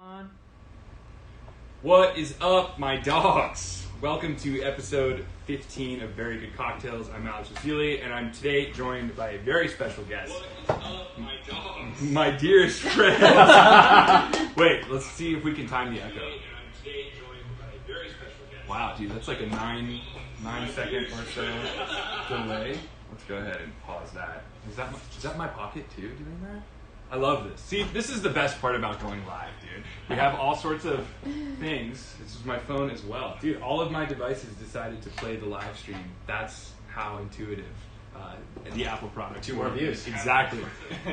On. What is up, my dogs? Welcome to episode 15 of Very Good Cocktails. I'm Alex Vasili, and I'm today joined by a very special guest. What is up, my dogs? My dearest friend. Wait, let's see if we can time the echo. And I'm today joined by a very special guest. Wow, dude, that's like a 9 second or so delay. Let's go ahead and pause that. Is that my pocket too doing that? I love this. See, this is the best part about going live, dude. We have all sorts of things. This is my phone as well. Dude, all of my devices decided to play the live stream. That's how intuitive the Apple product. 2 more views. Exactly.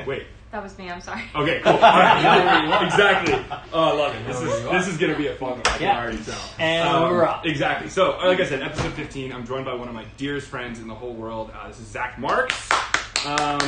Wait. That was me, I'm sorry. Okay, cool. All right. Exactly. Oh, I love it. This is going to be a fun one. I can already tell. And we're up. Exactly. So, like I said, episode 15, I'm joined by one of my dearest friends in the whole world. This is Zack Marks. Zack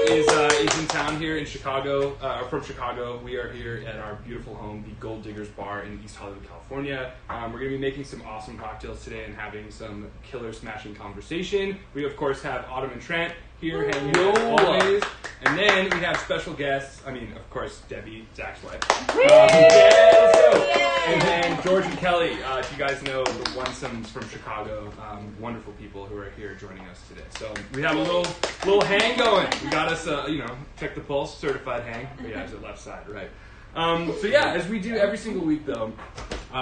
is in town here in Chicago, or from Chicago. We are here at our beautiful home, the Gold Diggers Bar in East Hollywood, California. We're going to be making some awesome cocktails today and having some killer smashing conversation. We, of course, have Autumn and Trent here hanging out as always. And then we have special guests. I mean, of course, Debbie, Zack's wife. Let's go. And then George and Kelly, if you guys know the Onesomes from Chicago, wonderful people who are here joining us today. So we have a little hang going. We got us, check the pulse, certified hang. But yeah, it's the left side, right? So yeah, as we do every single week though,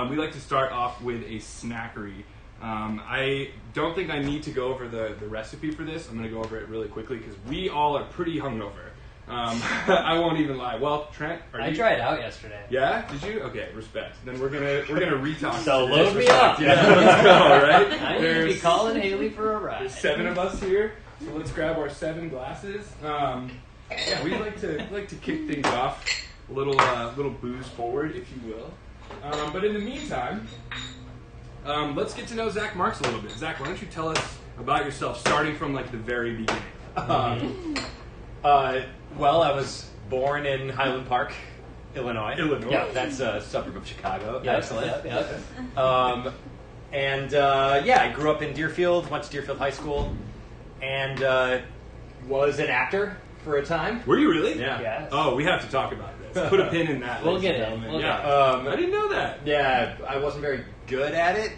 we like to start off with a snackery. I don't think I need to go over the recipe for this. I'm going to go over it really quickly because we all are pretty hungover. I won't even lie. Well, Trent, I tried out yesterday. Yeah? Did you? Okay, respect. Then we're gonna retalk. So load me up. Yeah, let's go. Right? I need to be calling Haley for a ride. There's 7 of us here, so let's grab our 7 glasses. Yeah, we like to kick things off a little booze forward, if you will. But in the meantime, let's get to know Zack Marks a little bit. Zack, why don't you tell us about yourself, starting from like the very beginning? Well, I was born in Highland Park, Illinois. Yeah, that's a suburb of Chicago. Yep, Excellent. yep. I grew up in Deerfield, went to Deerfield High School, and was an actor for a time. Were you really? Yeah. Yes. Oh, we have to talk about this. Put a pin in that. We'll ladies get and it. gentlemen. We'll Yeah. get I didn't know that. Yeah, I wasn't very good at it.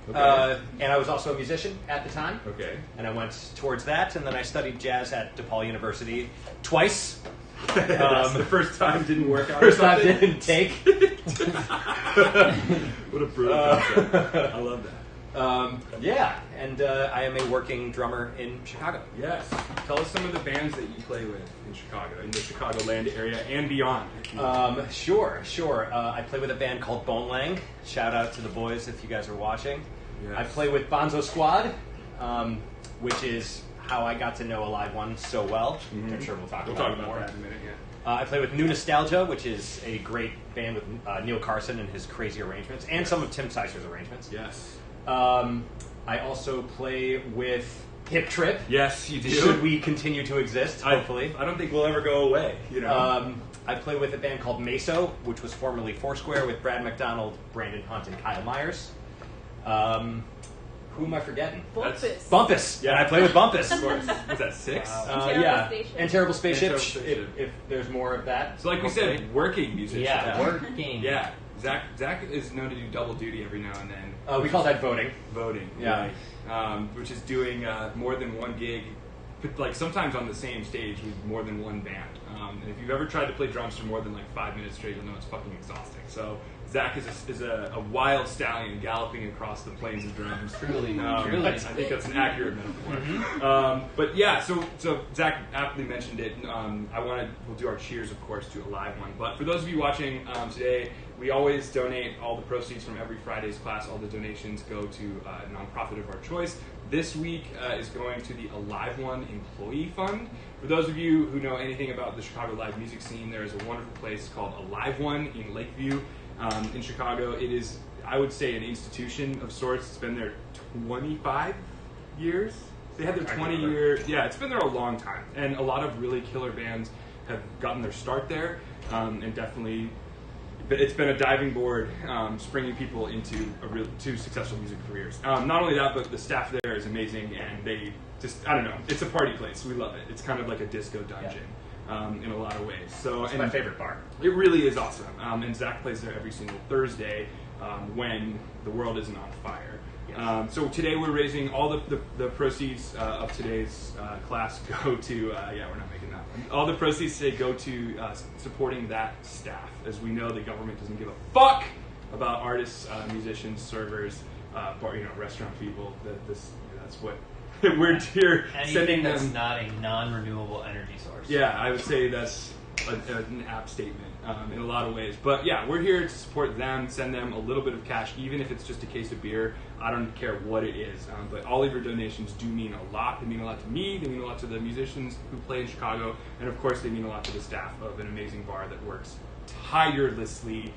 Okay. And I was also a musician at the time. Okay. And I went towards that, and then I studied jazz at DePaul University twice. The first time didn't work out. First or time something? didn't take. What a brutal concept. I love that. I am a working drummer in Chicago. Yes. Tell us some of the bands that you play with in Chicago, in the Chicagoland area and beyond. if you will. Sure. I play with a band called Bone Lang. Shout out to the boys if you guys are watching. Yes. I play with Bonzo Squad, which is how I got to know aliveOne so well. Mhm. I'm sure we'll talk We'll about talk it about more. that in a minute, yeah. I play with New Nostalgia, which is a great band with Neil Carson and his crazy arrangements, and some of Tim Sicer's arrangements. Yes. I also play with Hip Trip. Yes, you do. Should we continue to exist, hopefully. I don't think we'll ever go away, you know. I play with a band called Meso, which was formerly Foursquare, with Brad McDonald, Brandon Hunt, and Kyle Myers. Who am I forgetting? Bumpus. Yeah. And I play with Bumpus. Of course. Was that 6? And Terrible Spaceship. And Terrible Spaceship. If there's more of that. So like we said, working musicians. Yeah, working. Yeah. Zack is known to do double duty every now and then. We call that voting. Voting. Yeah. Right. Which is doing more than one gig, but like sometimes on the same stage with more than one band. And if you've ever tried to play drums for more than like 5 minutes straight, you'll know it's fucking exhausting. So Zack is a wild stallion galloping across the plains of drums. Truly. I think that's an accurate metaphor. But yeah, so Zack aptly mentioned it. We'll do our cheers, of course, to aliveOne. But for those of you watching today, we always donate all the proceeds from every Friday's class. All the donations go to a nonprofit of our choice. This week is going to the aliveOne Employee Fund. For those of you who know anything about the Chicago live music scene, there is a wonderful place called aliveOne in Lakeview in Chicago. It is, I would say, an institution of sorts. It's been there 25 years. They had their 20-year... Yeah, it's been there a long time. And a lot of really killer bands have gotten their start there, and definitely... But it's been a diving board, springing people into to successful music careers. Not only that, but the staff there is amazing, and they just, I don't know, it's a party place. We love it. It's kind of like a disco dungeon. in a lot of ways. So It's my favorite bar. It really is awesome. And Zach plays there every single Thursday when the world isn't on fire. Yes. So today we're raising all the proceeds of today's class go to, we're not making that one. All the proceeds today go to supporting that staff. As we know, the government doesn't give a fuck about artists, musicians, servers, restaurant people. That's what we're here Anything sending that's them. not a non-renewable energy source. Yeah, I would say that's an apt statement in a lot of ways. But yeah, we're here to support them, send them a little bit of cash, even if it's just a case of beer. I don't care what it is. But all of your donations do mean a lot. They mean a lot to me. They mean a lot to the musicians who play in Chicago. And of course, they mean a lot to the staff of an amazing bar that works tirelessly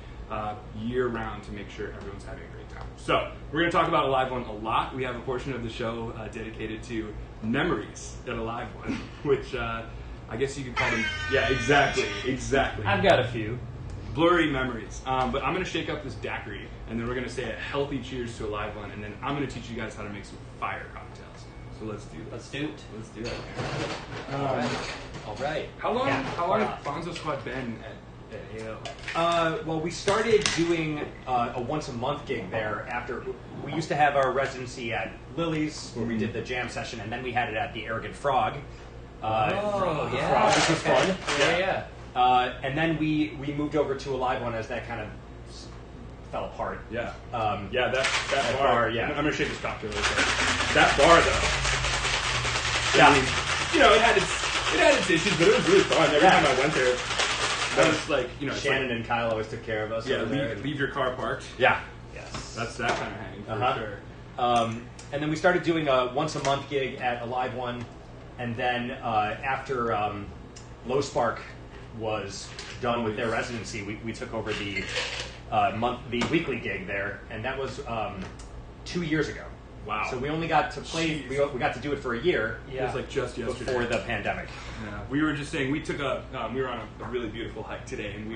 year-round to make sure everyone's having a great time. So we're going to talk about aliveOne a lot. We have a portion of the show dedicated to memories at aliveOne, which I guess you could call them. Yeah, exactly. I've got a few. Blurry memories. But I'm going to shake up this daiquiri, and then we're going to say a healthy cheers to aliveOne, and then I'm going to teach you guys how to make some fire cocktails. So let's do this. Let's do it. Let's do it. All right. How long Yeah, has Bonzo Squad been at AO? Well, we started doing a once-a-month gig there after we used to have our residency at Lily's, where we did the jam session, and then we had it at the Arrogant Frog. Yeah. Frog, which was fun. Yeah. And then we moved over to aliveOne as that kind of fell apart. Yeah. Yeah, that that bar. bar, yeah. I'm going to shake this cocktail really quick. That bar, though. Yeah. I mean, it had its issues, but it was really fun. Every time I went there, I was like, it's Shannon like, and Kyle always took care of us. yeah, over there. leave your car parked. Yeah. Yes. That's that kind of hang for Uh-huh. sure. And then we started doing a once-a-month gig at aliveOne, and then after Low Spark was done with their residency, we took over the weekly gig there, and that was 2 years ago. Wow. So we only got to play. We got to do it for a year It was like just yesterday. before the pandemic. Yeah, we were just saying we were on a really beautiful hike today, and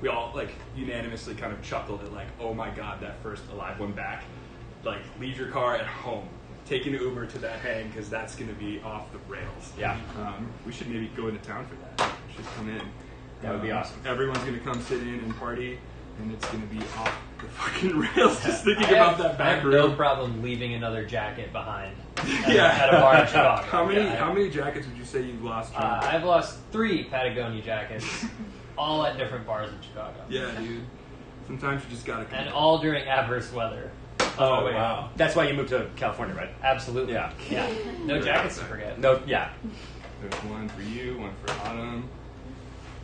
we all like unanimously kind of chuckled at like, oh my god, that first aliveOne back. Like, leave your car at home, take an Uber to that hang because that's going to be off the rails. Yeah. We should maybe go into town for that. We should come in. That would be awesome. Everyone's going to come sit in and party, and it's going to be off the fucking rails. Just thinking I about have, that I back have room. no problem leaving another jacket behind Yeah. at a bar in Chicago. How many jackets would you say you've lost? John? I've lost 3 Patagonia jackets, all at different bars in Chicago. Yeah, dude. Sometimes you just gotta. And all during adverse weather. Oh, wait. wow. That's why you moved to California, right? Absolutely. Yeah. Yeah. No jackets to forget. No, yeah. There's one for you, one for Autumn.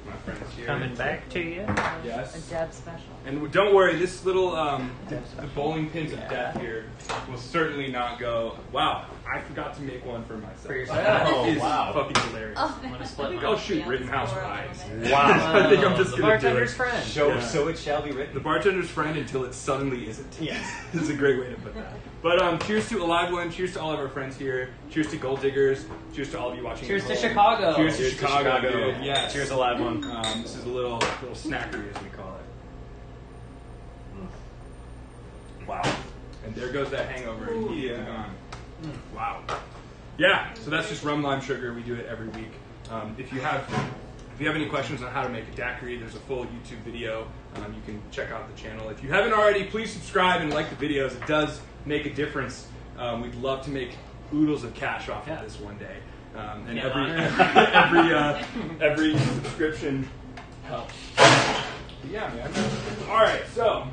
My friends here. Coming back to you. Yes. A Deb special. And don't worry, this little the bowling pins of death here will certainly not go. Wow, I forgot to make one for myself. For yourself? That Oh, is wow. fucking hilarious. Oh, I'm gonna I split think mine. I'll shoot Yeah, Rittenhouse it's Rise. horrible. Wow. I think I'm Oh, just the gonna do bartender's it. friend. So it shall be The written. bartender's friend until it suddenly isn't. Yes. Is a great way to put that. But cheers to aliveOne. Cheers to all of our friends here. Cheers to Gold Diggers. Cheers to all of you watching. Cheers at to home. Chicago. Cheers to Cheers to Chicago. Chicago. Dude. Yes. Cheers, aliveOne. This is a little snackery, as we call it. Wow. And there goes that hangover. Immediately gone. Wow. Yeah. So that's just rum lime sugar. We do it every week. If you have any questions on how to make a daiquiri, there's a full YouTube video. You can check out the channel. If you haven't already, please subscribe and like the videos. It does make a difference. We'd love to make oodles of cash off of this one day. And every subscription helps. But yeah, man. All right, so.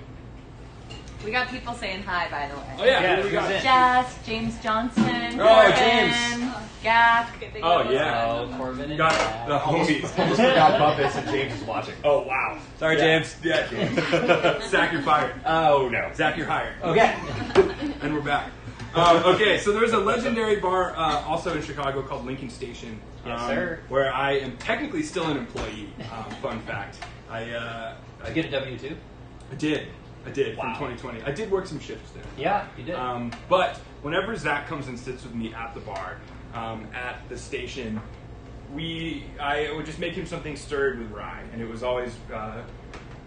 We got people saying hi, by the way. Oh yeah, Yeah, who do we got? who's in? Jess, James Johnson, Oh, Corbin, James. Gak. Oh yeah. Oh, Corbin and Got Dad. the homies. Almost forgot Bumpus and James is watching. Oh wow. Sorry, Yeah. James. Yeah, James. Zach, you're fired. Oh, no. Zach, you're hired. Okay. And we're back. Okay, so there's a legendary bar also in Chicago called Lincoln Station. Yes, sir. Where I am technically still an employee. Fun fact. Did you get a W-2? I did from Wow. 2020. I did work some shifts there. Yeah, you did. But whenever Zach comes and sits with me at the bar, at the station, I would just make him something stirred with rye, and it was always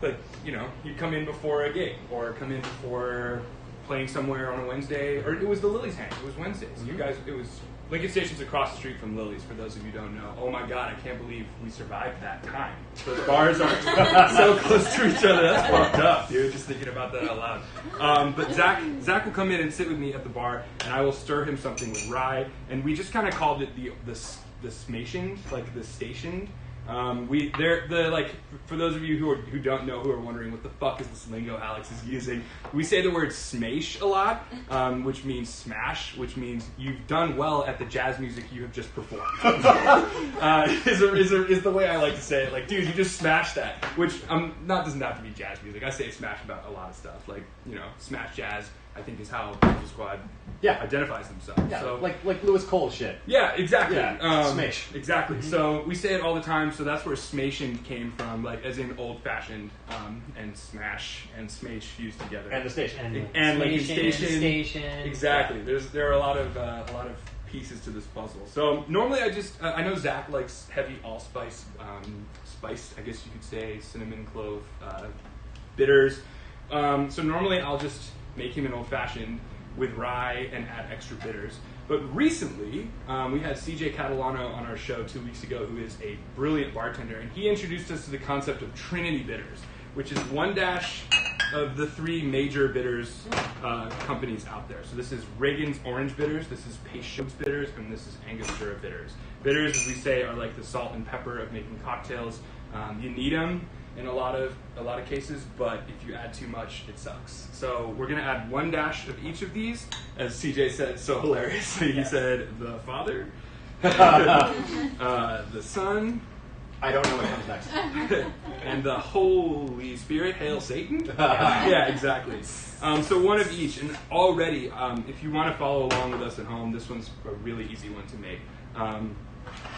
like, you'd come in before a gig or come in before playing somewhere on a Wednesday, or it was the Lily's Hang. It was Wednesdays. You guys, it was Lincoln Station's across the street from Lily's. For those of you who don't know, oh my God, I can't believe we survived that time. Those bars are so close to each other. That's fucked up, dude. Just thinking about that out loud. But Zach will come in and sit with me at the bar, and I will stir him something with rye, and we just kind of called it the smation, like the stationed. For those of you who don't know, who are wondering what the fuck is this lingo Alex is using, we say the word smash a lot, which means smash, which means you've done well at the jazz music you have just performed. Is the way I like to say it. Like, dude, you just smashed that. Which doesn't have to be jazz music. I say smash about a lot of stuff. Like, smash jazz, I think, is how the squad identifies themselves. Yeah, so, like Lewis Cole shit. Yeah, exactly. Yeah, smash. Exactly. So we say it all the time. So that's where smation came from, like as in old fashioned, and smash and smash fused together. And the station. And like station. Exactly. Yeah. There are a lot of pieces to this puzzle. So normally I know Zach likes heavy allspice, spiced, I guess you could say, cinnamon, clove, bitters. So normally I'll just make him an old fashioned with rye and add extra bitters. But recently, we had CJ Catalano on our show 2 weeks ago, who is a brilliant bartender, and he introduced us to the concept of Trinity Bitters, which is one dash of the three major bitters companies out there. So this is Reagan's Orange Bitters, this is Peychaud's Bitters, and this is Angostura Bitters. Bitters, as we say, are like the salt and pepper of making cocktails. You need them in a lot of cases, but if you add too much, it sucks. So we're gonna add one dash of each of these, as CJ said so hilariously. He said the Father, the Son, I don't know what comes next. and the Holy Spirit. Hail Satan! Yeah, exactly. So one of each, and already, if you want to follow along with us at home, this one's a really easy one to make.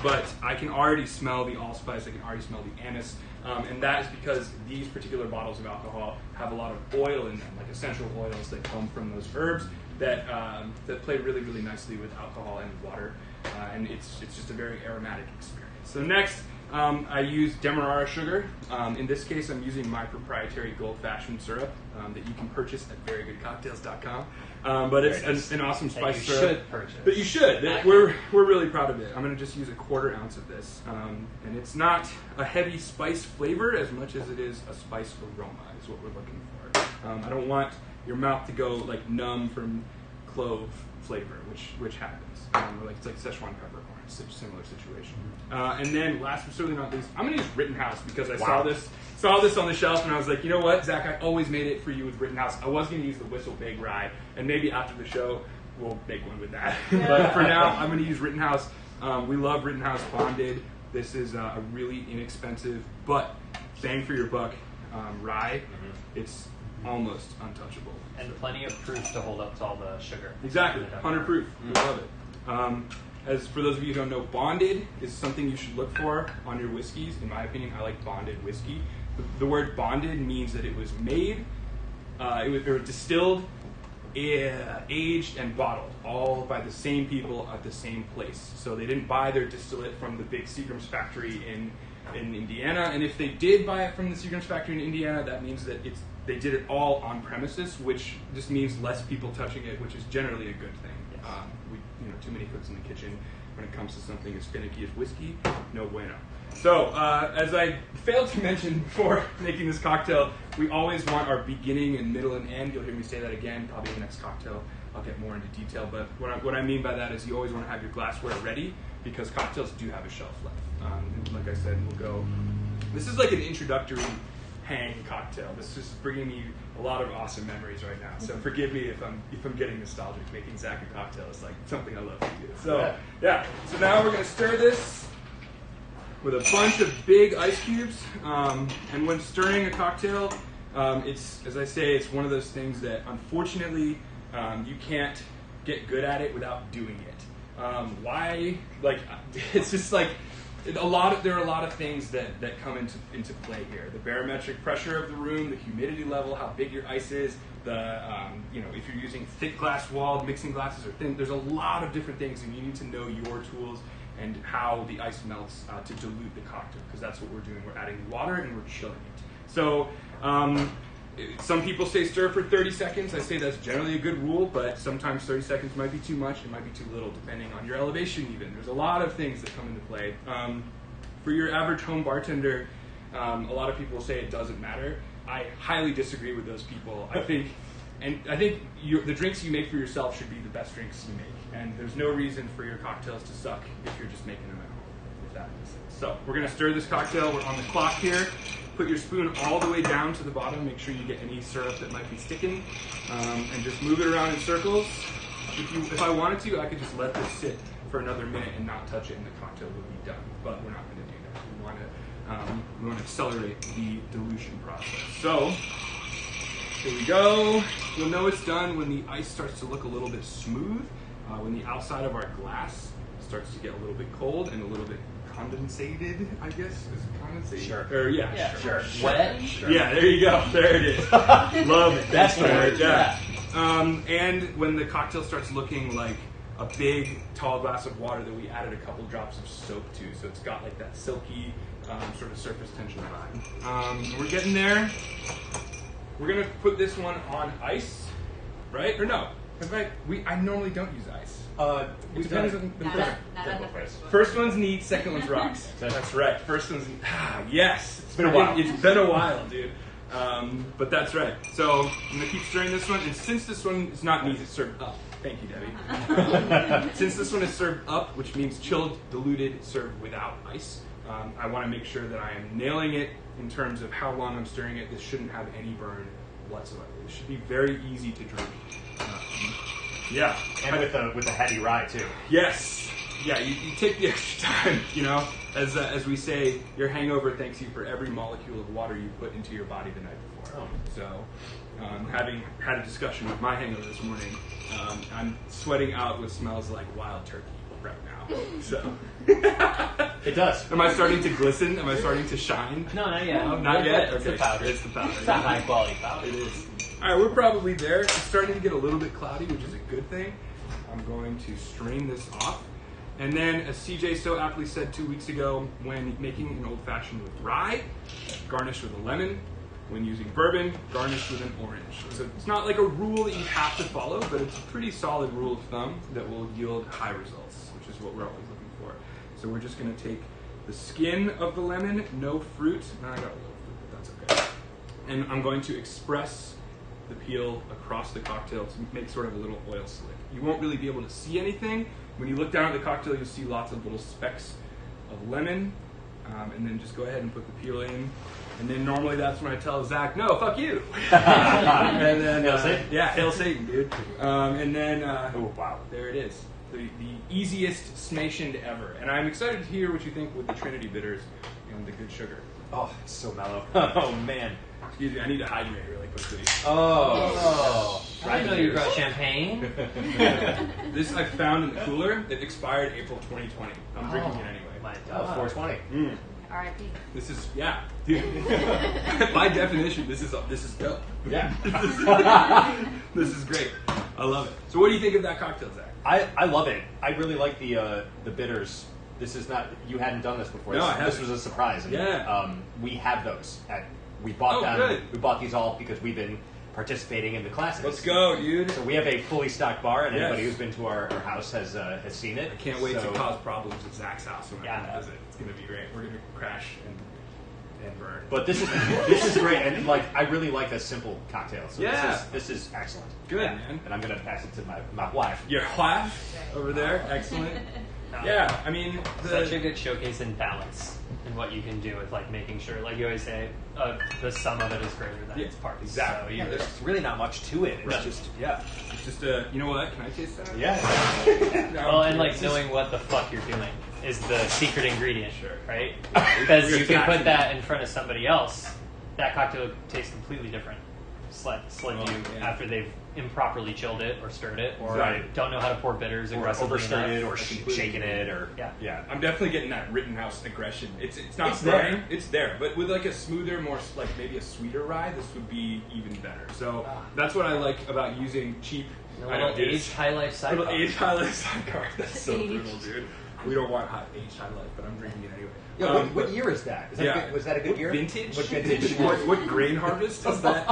But I can already smell the allspice, I can already smell the anise, and that is because these particular bottles of alcohol have a lot of oil in them, like essential oils that come from those herbs that play really, really nicely with alcohol and water, and it's just a very aromatic experience. So next, I use Demerara sugar. In this case, I'm using my proprietary gold-fashioned syrup that you can purchase at verygoodcocktails.com. But it's an awesome spice syrup. You should purchase. But you should. We're really proud of it. I'm going to just use a 1/4 ounce of this. And it's not a heavy spice flavor as much as it is a spice aroma is what we're looking for. I don't want your mouth to go like numb from clove flavor, which happens. It's like Szechuan peppercorn. It's a similar situation. And then last but certainly not least, I'm going to use Rittenhouse because I saw this on the shelf and I was like, you know what, Zach, I always made it for you with Rittenhouse. I was going to use the Whistle Big Rye, and maybe after the show we'll make one with that. But for now, I'm going to use Rittenhouse. We love Rittenhouse Bonded. This is a really inexpensive but bang for your buck rye. It's almost untouchable. And plenty of proof to hold up to all the sugar. Exactly, 100 proof. We love it. As for those of you who don't know, bonded is something you should look for on your whiskeys. In my opinion, I like bonded whiskey. The word bonded means that it was made, it was distilled, aged, and bottled, all by the same people at the same place. So they didn't buy their distillate from the big Seagram's factory in Indiana, and if they did buy it from the Seagram's factory in Indiana, that means that they did it all on premises, which just means less people touching it, which is generally a good thing. Too many cooks in the kitchen when it comes to something as finicky as whiskey, no bueno. So, as I failed to mention before making this cocktail, we always want our beginning and middle and end. You'll hear me say that again, probably in the next cocktail. I'll get more into detail, but what I mean by that is you always want to have your glassware ready because cocktails do have a shelf life. Like I said, this is like an introductory hang cocktail. This is bringing me a lot of awesome memories right now. So forgive me if I'm getting nostalgic. Making Zach a cocktail is like something I love to do. So yeah. So now we're gonna stir this with a bunch of big ice cubes. And when stirring a cocktail, it's, as I say, it's one of those things that unfortunately you can't get good at it without doing it. Why? Like it's just like. There are a lot of things that come into play here. The barometric pressure of the room, the humidity level, how big your ice is, if you're using thick glass walled mixing glasses or thin, there's a lot of different things, and you need to know your tools and how the ice melts to dilute the cocktail, because that's what we're doing. We're adding water and we're chilling it. So Some people say stir for 30 seconds. I say that's generally a good rule, but sometimes 30 seconds might be too much. It might be too little, depending on your elevation even. There's a lot of things that come into play. For your average home bartender, a lot of people say it doesn't matter. I highly disagree with those people. I think the drinks you make for yourself should be the best drinks you make. And there's no reason for your cocktails to suck if you're just making them at home, if that makes sense. So we're going to stir this cocktail. We're on the clock here. Put your spoon all the way down to the bottom. Make sure you get any syrup that might be sticking. And just move it around in circles. If I wanted to, I could just let this sit for another minute and not touch it, and the cocktail would be done. But we're not going to do that. We want to accelerate the dilution process. So here we go. You'll know it's done when the ice starts to look a little bit smooth. When the outside of our glass starts to get a little bit cold and a little bit condensated, I guess. Is it condensated? Sure. Or, Sure. Wet? Sure. Yeah, there you go. There it is. Love it. That's the word. Yeah. And when the cocktail starts looking like a big, tall glass of water that we added a couple drops of soap to, so it's got like that silky sort of surface tension vibe. We're getting there. We're gonna put this one on ice, right? Or no? I normally don't use ice. It depends on the Not on the first one. First one's neat, second one's rocks. That's right. First one's yes. It's been a while. It's been a while, dude. But that's right. So I'm gonna keep stirring this one, and since this one is not neat, it's served up. Thank you, Debbie. Since this one is served up, which means chilled, diluted, served without ice, I want to make sure that I am nailing it in terms of how long I'm stirring it. This shouldn't have any burn whatsoever. This should be very easy to drink. Yeah. And with the heady rye too. Yes. Yeah, you take the extra time, you know. As we say, your hangover thanks you for every molecule of water you put into your body the night before. Oh. So, having had a discussion with my hangover this morning, I'm sweating out what smells like wild turkey right now. So, It does. am I starting to glisten? Am I starting to shine? No, not yet. No, not yet. It's Okay, the powder. It's the powder. It's not high quality powder. It is. All right, we're probably there. It's starting to get a little bit cloudy, which is a good thing. I'm going to strain this off. And then, as CJ so aptly said 2 weeks ago, when making an old-fashioned with rye, garnish with a lemon. When using bourbon, garnish with an orange. So it's not like a rule that you have to follow, but it's a pretty solid rule of thumb that will yield high results, which is what we're always looking for. So we're just going to take the skin of the lemon, no fruit. No, I got a little fruit, but that's okay. And I'm going to express the peel across the cocktail to make sort of a little oil slick. You won't really be able to see anything. When you look down at the cocktail, you'll see lots of little specks of lemon. And then just go ahead and put the peel in. And then normally that's when I tell Zach, no, fuck you. And then, Hail Satan. Yeah, hail Satan, dude. And then, Oh wow. there it is. The easiest smashioned ever. And I'm excited to hear what you think with the Trinity bitters and the good sugar. Oh, it's so mellow. Oh man. Excuse me, I need to hydrate really quickly. Oh. I didn't know you brought champagne. This I found in the cooler. It expired April 2020. I'm drinking it anyway. My Oh, God. 420. R.I.P. This is, yeah, dude. By definition, this is dope. Yeah. This is great. I love it. So what do you think of that cocktail, Zach? I love it. I really like the bitters. This is not, you hadn't done this before. No, I This haven't. was a surprise. And, Yeah. we have those. We bought Oh, them. good. We bought these all because we've been participating in the classes. Let's go, dude. So we have a fully stocked bar, and Yes. anybody who's been to our house has seen it. I can't wait So- to cause problems at Zach's house when I Yeah. come visit. It's gonna be great. We're gonna crash and burn. But this is great, and like I really like a simple cocktail. So Yeah. this is excellent. Good, Yeah. man. And I'm gonna pass it to my wife. Your wife over there, excellent. Yeah, I mean, Such a good showcase in balance and what you can do with like making sure, like you always say, the sum of it is greater than Yeah, its parts. exactly. So Yeah, there's really not much to it. It's Right. just yeah. it's just a. You know what? Can I taste that? Yeah. Well, and like It's just- knowing what the fuck you're doing is the secret ingredient, Sure. right? We're Because you can attaching put that in front of somebody else, that cocktail tastes completely different. Sled Oh, you yeah. after they've improperly chilled it or stirred it, or Right. don't know how to pour bitters Or aggressively overstirred it, enough. or I completely shaking it, or Yeah. I'm definitely getting that Rittenhouse aggression. It's not It's there. burning, it's there, but with like a smoother, more like maybe a sweeter rye, this would be even better. So that's what I like about using cheap. A I know, little dude, aged high life little sidecar. aged highlight sidecar. That's so Aged. brutal, dude. We don't want aged High Life, but I'm drinking it anyway. Yeah, what year is that? Was that a good year? Vintage? What vintage? what grain harvest is that?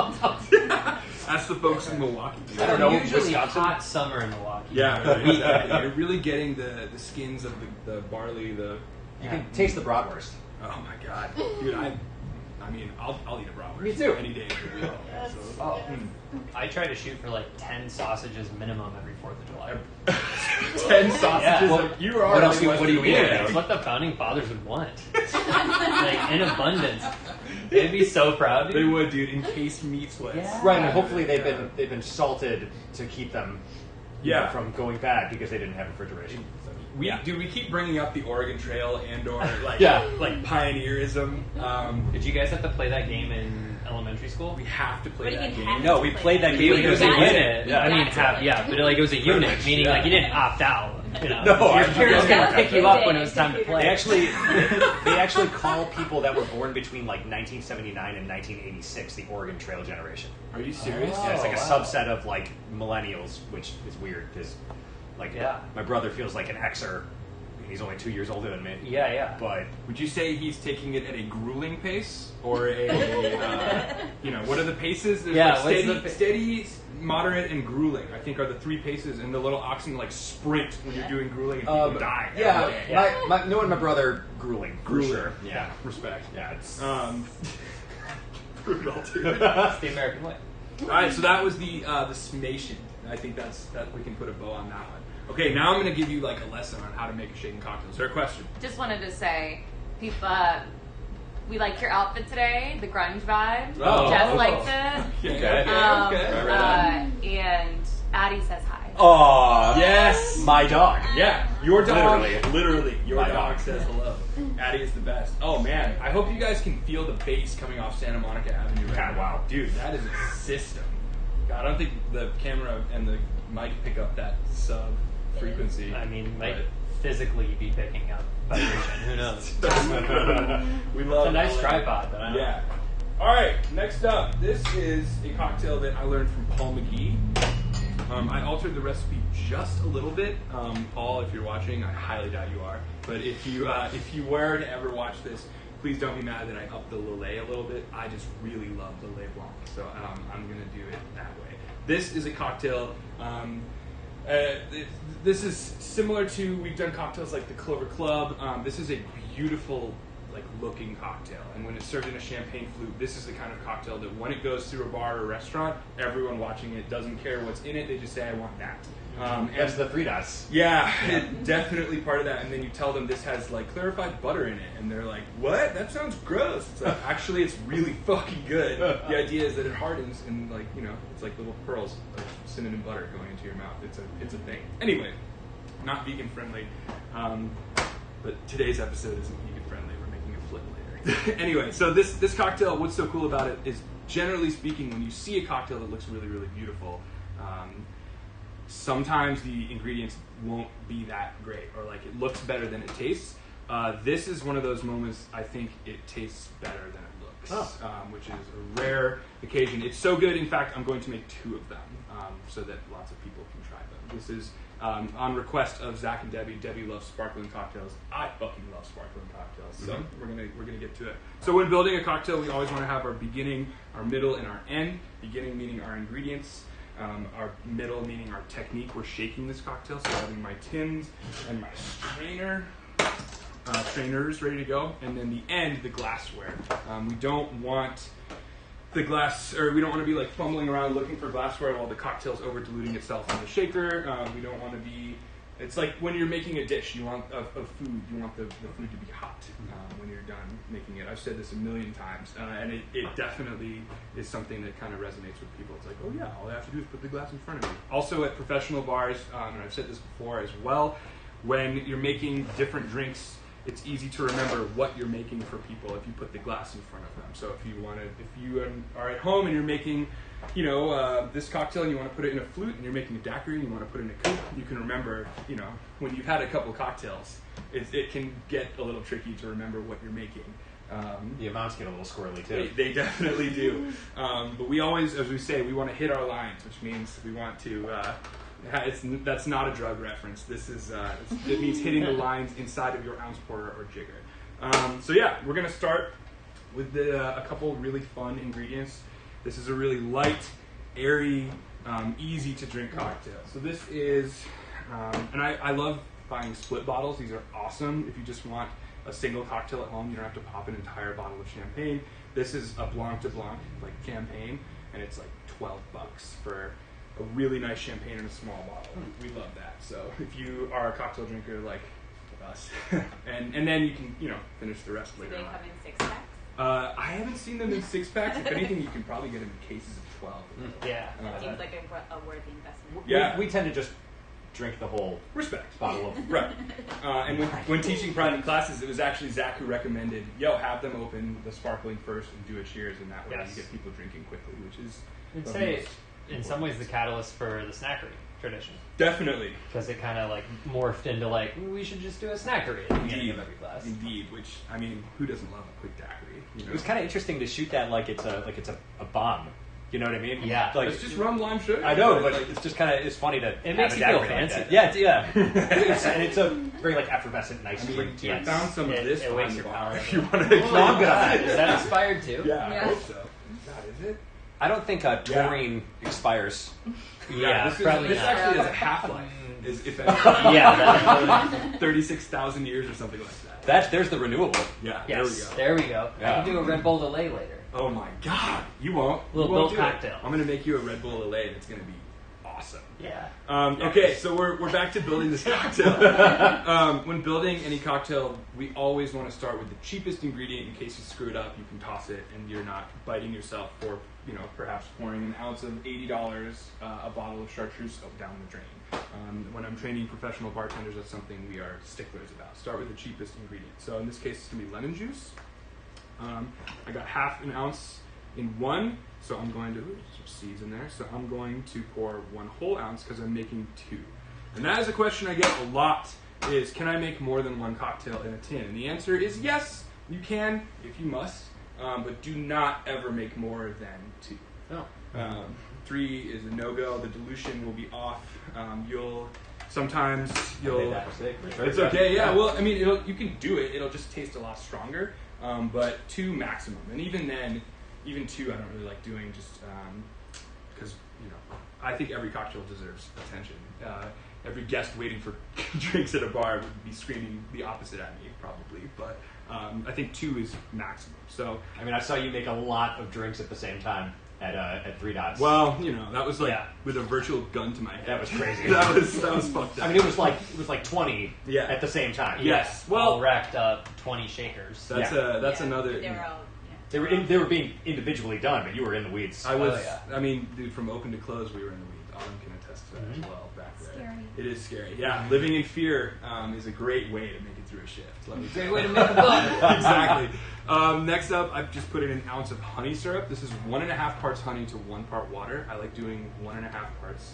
That's the folks in Milwaukee. I don't know. Usually Wisconsin? hot summer in Milwaukee. Yeah, you're really getting the skins of the barley. You can taste the bratwurst. Oh my god, dude! I mean, I'll eat a bratwurst. Me too. Any day. Yes. So, Oh, I try to shoot for like 10 sausages minimum every 4th of July. 10 sausages. Yeah. Well, you are. What do you mean? Yeah. It's what the founding fathers would want. Like in abundance. They'd be so proud. They would, dude. Encased meat sweats. Yeah. Right, and hopefully they've been salted to keep them from going bad because they didn't have refrigeration. We keep bringing up the Oregon Trail and/or like like pioneerism. Did you guys have to play that game in elementary school? We have to play that game. No, we played that game. It was a unit. Yeah. I mean, but like it was a unit, meaning like you didn't opt out. You know, No, your parents that gonna was pick a you good up day. when it was time to play. They actually call people that were born between like 1979 and 1986 the Oregon Trail generation. Are you serious? Yeah, it's like a wow. subset of like millennials, which is weird because like my brother feels like an Xer. He's only 2 years older than me. Yeah. But Would you say he's taking it at a grueling pace or a what are the paces? There's Yeah, like what's the steady, moderate, and grueling. I think are the 3 paces, and the little ossen like sprint when you're doing grueling and people die. every day. Yeah, knowing my brother, grueling. For Grueling. sure. Yeah. Respect. Yeah, it's Brutal, dude. It's the American way. All right, so that was the summation. I think that we can put a bow on that one. Okay, now I'm going to give you like a lesson on how to make a shaken cocktail. Is there a question? Just wanted to say, people, we liked your outfit today, the grunge vibe. Oh. Jess liked it. Okay. And Addie says hi. Aw, Yes. my dog. Yeah, your dog. Literally. Your My dog dog. says hello. Addie is the best. Oh man, I hope you guys can feel the bass coming off Santa Monica Avenue right Yeah, now. wow. Dude, that is a system. God, I don't think the camera and the mic pick up that sub frequency. I mean, might but- physically be picking up vibration. Who knows? We love It's a nice LA. tripod, but I don't Yeah. All right, next up, this is a cocktail that I learned from Paul McGee. I altered the recipe just a little bit. Paul, if you're watching, I highly doubt you are. But if you were to ever watch this, please don't be mad that I upped the Lillet a little bit. I just really love Lillet Blanc, so I'm going to do it that way. This is a cocktail. This is similar to, we've done cocktails like the Clover Club. This is a beautiful looking cocktail, and when it's served in a champagne flute, this is the kind of cocktail that when it goes through a bar or a restaurant, everyone watching it doesn't care what's in it, they just say I want that. That's the 3 dots. Yeah, definitely part of that. And then you tell them this has clarified butter in it, and they're like, "What? That sounds gross." It's like, actually, it's really fucking good. The idea is that it hardens, and it's like little pearls of cinnamon butter going into your mouth. It's a thing. Anyway, not vegan friendly, but today's episode isn't vegan friendly. We're making a flip later. Anyway, so this cocktail, what's so cool about it is, generally speaking, when you see a cocktail that looks really, really beautiful. Sometimes the ingredients won't be that great, or it looks better than it tastes. This is one of those moments I think it tastes better than it looks, which is a rare occasion. It's so good, in fact, I'm going to make 2 of them so that lots of people can try them. This is on request of Zach and Debbie. Debbie loves sparkling cocktails. I fucking love sparkling cocktails. So we're gonna get to it. So when building a cocktail, we always want to have our beginning, our middle, and our end. Beginning meaning our ingredients. Our middle meaning our technique. We're shaking this cocktail, so having my tins and my strainers ready to go, and then the end, the glassware. We don't want the glass, or we don't want to be fumbling around looking for glassware while the cocktail's over diluting itself in the shaker. We don't want to be. It's like when you're making a dish, you want of food, you want the food to be hot when you're done making it. I've said this a million times, and it definitely is something that kind of resonates with people. It's like, oh yeah, all I have to do is put the glass in front of me. Also at professional bars, and I've said this before as well, when you're making different drinks, it's easy to remember what you're making for people if you put the glass in front of them. So if you are at home and you're making this cocktail and you want to put it in a flute, and you're making a daiquiri and you want to put it in a coupe, you can remember, when you've had a couple cocktails, it can get a little tricky to remember what you're making. The amounts get a little squirrely too. They definitely do. But we always, as we say, we want to hit our lines, which means we want to That's not a drug reference. This is it means hitting the lines inside of your ounce porter or jigger. So yeah, we're gonna start with a couple really fun ingredients. This is a really light, airy, easy to drink cocktail. So this is, and I love buying split bottles. These are awesome if you just want a single cocktail at home. You don't have to pop an entire bottle of champagne. This is a Blanc de Blanc, like champagne, and it's like $12 for a really nice champagne in a small bottle. We love that. So if you are a cocktail drinker like us, and then you can finish the rest Do later they on. come in 6-packs? I haven't seen them in 6-packs. If anything, you can probably get them in cases of 12. Yeah. That seems like a worthy investment. Yeah. We tend to just drink the whole Respect. bottle of. Right. And when teaching private classes, it was actually Zach who recommended, have them open the sparkling first and do a cheers, and that way Yes. you get people drinking quickly, which is I'd the say, most in some ways, the catalyst for the snackery tradition. definitely. Because it kind of like morphed into like, we should just do a snackery at the beginning of every class. Indeed, which, I mean, who doesn't love a quick daiquiri? It was kind of interesting to shoot that like it's a bomb. You know what I mean? Yeah. Like It's just rum, lime, sugar. I know, but it's just it's funny to. It have makes a you feel daiquiri like fancy. that. Yeah, and it's a very like effervescent, nice drink too. I found some of this It on wakes the your bar. palate. If you want to. No, I'm good on that. Is that expired too? Yeah, I Yeah. hope so. God, is it? I don't think taurine expires. Yeah, this probably this not. actually has a half-life. If anything. Yeah. 36,000 years or something like that. There's the renewable. Yeah, Yes. there we go. There we go. Yeah. I can do a Red Bull delay later. Oh my God, you won't. Little you won't Bull do it. cocktail. I'm gonna make you a Red Bull LA, and it's gonna be awesome. Yeah. Okay, so we're back to building this cocktail. When building any cocktail, we always want to start with the cheapest ingredient. In case you screw it up, you can toss it, and you're not biting yourself for perhaps pouring an ounce of $80 a bottle of chartreuse down the drain. When I'm training professional bartenders, that's something we are sticklers about. Start with the cheapest ingredient. So in this case, it's gonna be lemon juice. I got half an ounce in one, so I'm going to some seeds in there. So I'm going to pour 1 whole ounce because I'm making 2. And that is a question I get a lot: is can I make more than 1 cocktail in a tin? And the answer is yes, you can if you must, but do not ever make more than 2. Oh. 3 is a no-go. The dilution will be off. You'll I made that mistake. For sure. It's okay. Yeah. Well, I mean, you can do it. It'll just taste a lot stronger. But 2 maximum, and even then, even 2, I don't really like doing just because I think every cocktail deserves attention. Every guest waiting for drinks at a bar would be screaming the opposite at me, probably. But I think 2 is maximum. So I mean, I saw you make a lot of drinks at the same time at 3 Dots. well, that was like Yeah. with a virtual gun to my head. That was crazy. that was fucked up. I mean, it was like 20 Yeah. at the same time. Yes. Well, all Well, racked up 20 shakers. that's Yeah. another. They were all. They were being individually done, but you were in the weeds. I was. Oh, yeah. I mean, dude, from open to close, we were in the weeds. Autumn can attest to that as well. Back there, Scary. it is scary. Yeah, living in fear is a great way to make it through a shift. Let me tell Great you. way to make a book. Exactly. Next up, I've just put in an ounce of honey syrup. This is 1.5 parts honey to 1 part water. I like doing 1.5 parts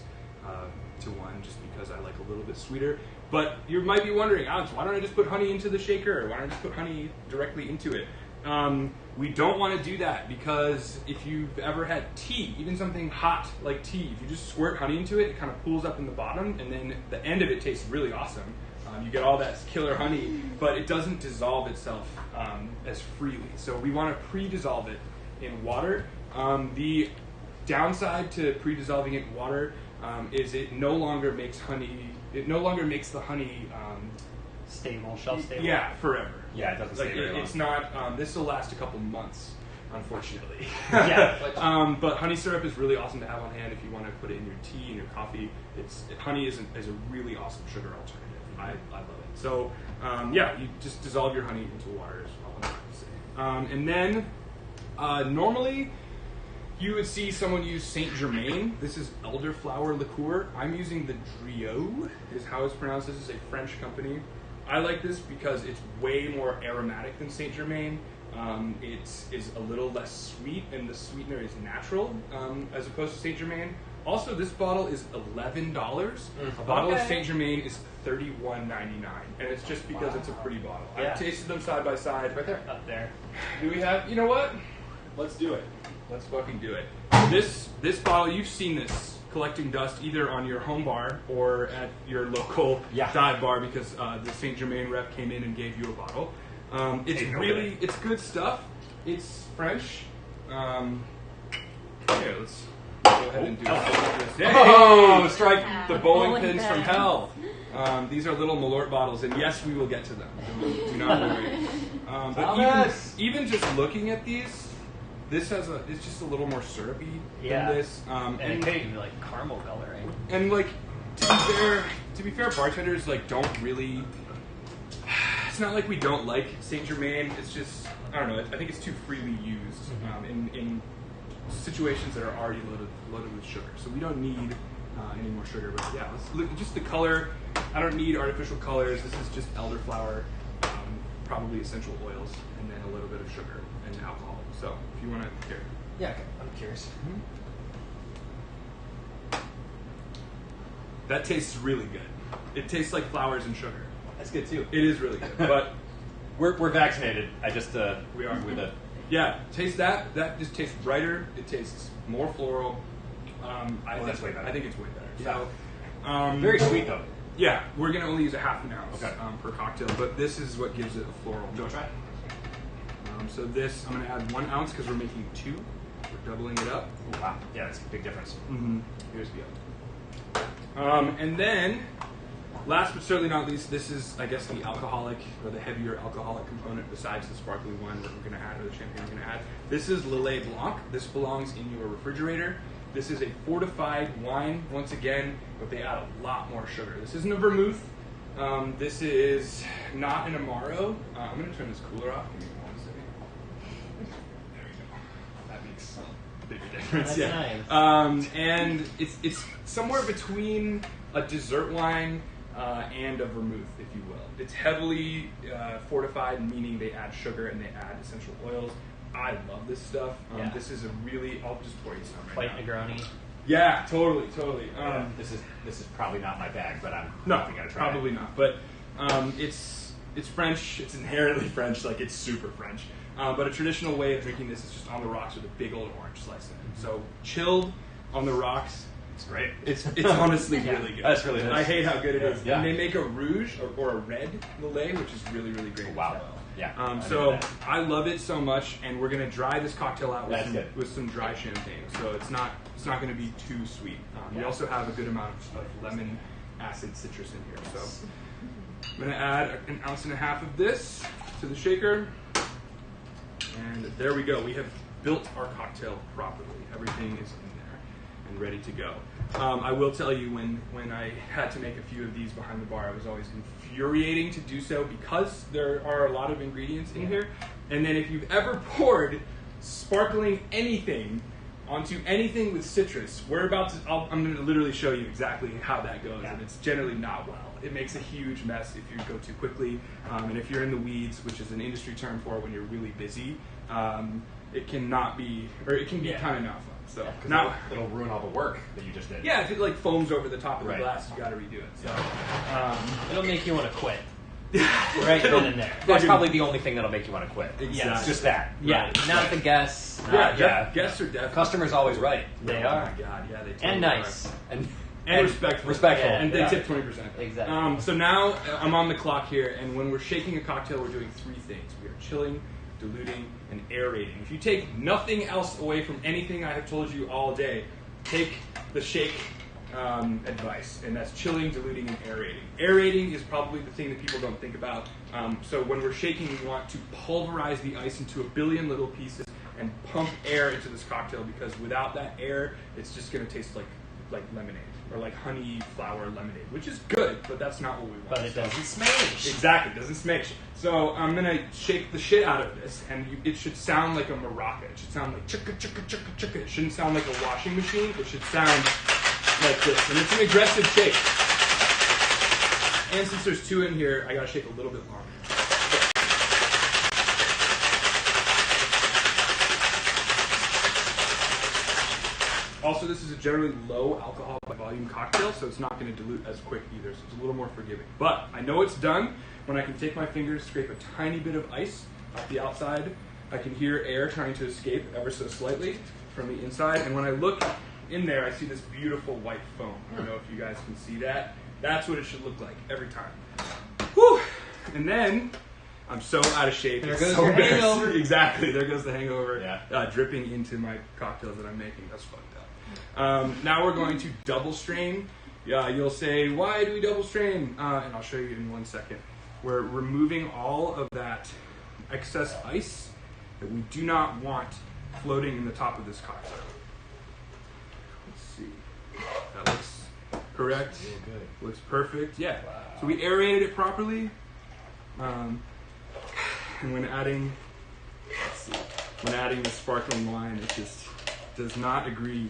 to 1 just because I like a little bit sweeter. But you might be wondering, Alex, why don't I just put honey into the shaker? Why don't I just put honey directly into it? We don't want to do that because if you've ever had tea, even something hot like tea, if you just squirt honey into it, it kind of pools up in the bottom, and then the end of it tastes really awesome. You get all that killer honey, but it doesn't dissolve itself as freely. So we want to pre-dissolve it in water. The downside to pre-dissolving it in water is it no longer makes honey. It no longer makes the honey. Stable, shelf stable. Yeah, forever. Yeah, it doesn't Like stay very long. it's not. This will last a couple months, unfortunately. Yeah, but honey syrup is really awesome to have on hand if you want to put it in your tea and your coffee. Honey is a really awesome sugar alternative. I love it. So yeah, you just dissolve your honey into water. Is all I'm trying to say. And then normally you would see someone use Saint Germain. This is elderflower liqueur. I'm using the Drio, is how it's pronounced. This is a French company. I like this because it's way more aromatic than Saint Germain. It is a little less sweet, and the sweetener is natural as opposed to Saint Germain. Also, this bottle is $11. A bottle of Okay. Saint Germain is $31.99, and it's just because it's a pretty bottle. Yeah. I've tasted them side by side. Right there. Up there. Do we have? You know what? Let's do it. Let's fucking do it. This bottle, you've seen this collecting dust either on your home bar or at your local Yeah. dive bar because the Saint Germain rep came in and gave you a bottle. It's good stuff. It's French. Here, let's go ahead and do this. Oh, strike. The bowling Bowling pins from pins. hell. These are little Malort bottles, and yes, we will get to them. Do not worry. But Thomas! even just looking at these, it's just a little more syrupy Yeah. than this. And it could even be like caramel coloring. And like to be fair, bartenders like don't really. It's not like we don't like Saint Germain. It's just I don't know. I think it's too freely used in situations that are already loaded with sugar. So we don't need any more sugar. But yeah, let's look just the color. I don't need artificial colors. This is just elderflower, probably essential oils, and then a little bit of sugar and alcohol. So if you want to here. Yeah, okay. I'm curious. That tastes really good. It tastes like flowers and sugar. That's good too. It is really good. But We're vaccinated. I just We are. with a yeah, taste that. That just tastes brighter. It tastes more floral. that's way better. I think it's way better. Yeah. So, very sweet though. yeah, we're gonna only use a half an ounce Okay. per cocktail, but this is what gives it a floral. Do you want to try? So this, I'm gonna add 1 ounce because we're making 2. We're doubling it up. Oh, wow. Yeah, that's a big difference. Here's the other. And then, last but certainly not least, this is, I guess, the alcoholic or the heavier alcoholic component besides the sparkling wine that we're going to add or the champagne we're going to add. This is Lillet Blanc. This belongs in your refrigerator. This is a fortified wine, once again, but they add a lot more sugar. This isn't a vermouth. This is not an Amaro. I'm going to turn this cooler off. Give me 1 second. There we go. That makes a bigger difference. That's nice. And it's somewhere between a dessert wine and a vermouth, if you will. It's heavily fortified, meaning they add sugar and they add essential oils. I love this stuff. Yeah. This is a really. I'll just pour you some right White now. Negroni. Yeah, totally. This is probably not my bag, but I'm No, definitely gonna try it. probably not. But it's French. It's inherently French. Like it's super French. But a traditional way of drinking this is just on the rocks with a big old orange slice in it. So chilled on the rocks. It's great. It's honestly really good. That's really nice. I hate how good it is. Yeah. And they make a rouge or a red Lillet, which is really, really great. Wow. as well. Yeah. I So know that. I love it so much, and we're gonna dry this cocktail out That's good. with some dry champagne. So it's not gonna be too sweet. We also have a good amount of lemon acid citrus in here. So I'm gonna add 1.5 ounces of this to the shaker, and there we go. We have built our cocktail properly. Everything is in there and ready to go. I will tell you, when I had to make a few of these behind the bar, it was always infuriating to do so because there are a lot of ingredients in here. And then if you've ever poured sparkling anything onto anything with citrus, I'm going to literally show you exactly how that goes, and it's generally not well. It makes a huge mess if you go too quickly, and if you're in the weeds, which is an industry term for when you're really busy, it can be kind of not fun. So now it'll ruin all the work that you just did. yeah, if it like foams over the top of the Right. glass, you got to redo it. So It'll make you want to quit. Right then and there. That's probably the only thing that'll make you want to quit. Exactly. It's just that. Yeah, Right. not the guests. yeah, guests are definitely Customer's always right. They Oh are. my god, yeah, they totally And nice. And respectful. Respectful. Yeah. And they tip 20%. Exactly. So now I'm on the clock here, and when we're shaking a cocktail, we're doing 3 things. We are chilling, diluting, and aerating. If you take nothing else away from anything I have told you all day, take the shake advice, and that's chilling, diluting, and aerating. Aerating is probably the thing that people don't think about. So when we're shaking, we want to pulverize the ice into a billion little pieces and pump air into this cocktail, because without that air, it's just going to taste like lemonade or like honey flower lemonade, which is good, but that's not what we want. But it doesn't smash. Exactly, doesn't smash. So I'm gonna shake the shit out of this, and it should sound like a maraca. It should sound like chicka chicka chicka chicka. It shouldn't sound like a washing machine. It should sound like this, and it's an aggressive shake. And since there's 2 in here, I gotta shake a little bit longer. Also, this is a generally low alcohol by volume cocktail, so it's not going to dilute as quick either, so it's a little more forgiving. But I know it's done when I can take my fingers, scrape a tiny bit of ice off the outside. I can hear air trying to escape ever so slightly from the inside, and when I look in there, I see this beautiful white foam. I don't know if you guys can see that. That's what it should look like every time. Whew! And then, I'm so out of shape. There It's goes so your embarrassing. hangover. Exactly, there goes the hangover. Yeah. Dripping into my cocktails that I'm making. That's fucked up. Now we're going to double strain. You'll say, why do we double strain? And I'll show you in 1 second. We're removing all of that excess ice that we do not want floating in the top of this cocktail. Let's see. That looks correct. Real good. Looks perfect. Yeah. Wow. So we aerated it properly. And when adding, the sparkling wine, it just does not agree.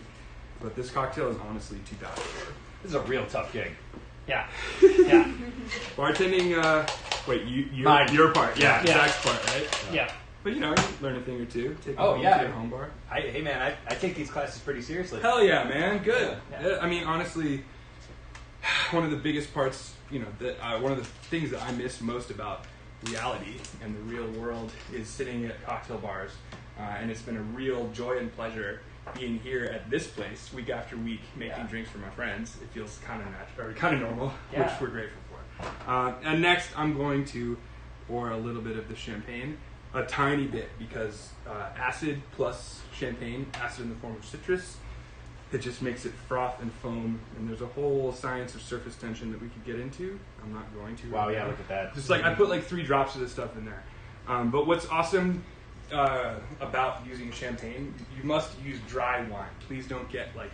But this cocktail is honestly too bad for it. This is a real tough gig. Yeah. Yeah. Bartending, wait, Mine. your part. Yeah, Yeah. Zach's part, right? Yeah. But you learn a thing or two. Take it Oh, home yeah. to your home bar. Hey man, I take these classes pretty seriously. Hell yeah, man. Good. Yeah. I mean, honestly, one of the biggest parts, one of the things that I miss most about reality and the real world is sitting at cocktail bars. And it's been a real joy and pleasure being here at this place week after week, making drinks for my friends. It feels kind of natural, or kind of normal, Yeah. which we're grateful for. And next, I'm going to pour a little bit of the champagne, a tiny bit, because acid plus champagne, acid in the form of citrus, it just makes it froth and foam. And there's a whole science of surface tension that we could get into. I'm not going to. Wow, right yeah, now. look at that. Just like I put like 3 drops of this stuff in there. But what's awesome about using champagne, you must use dry wine. Please don't get like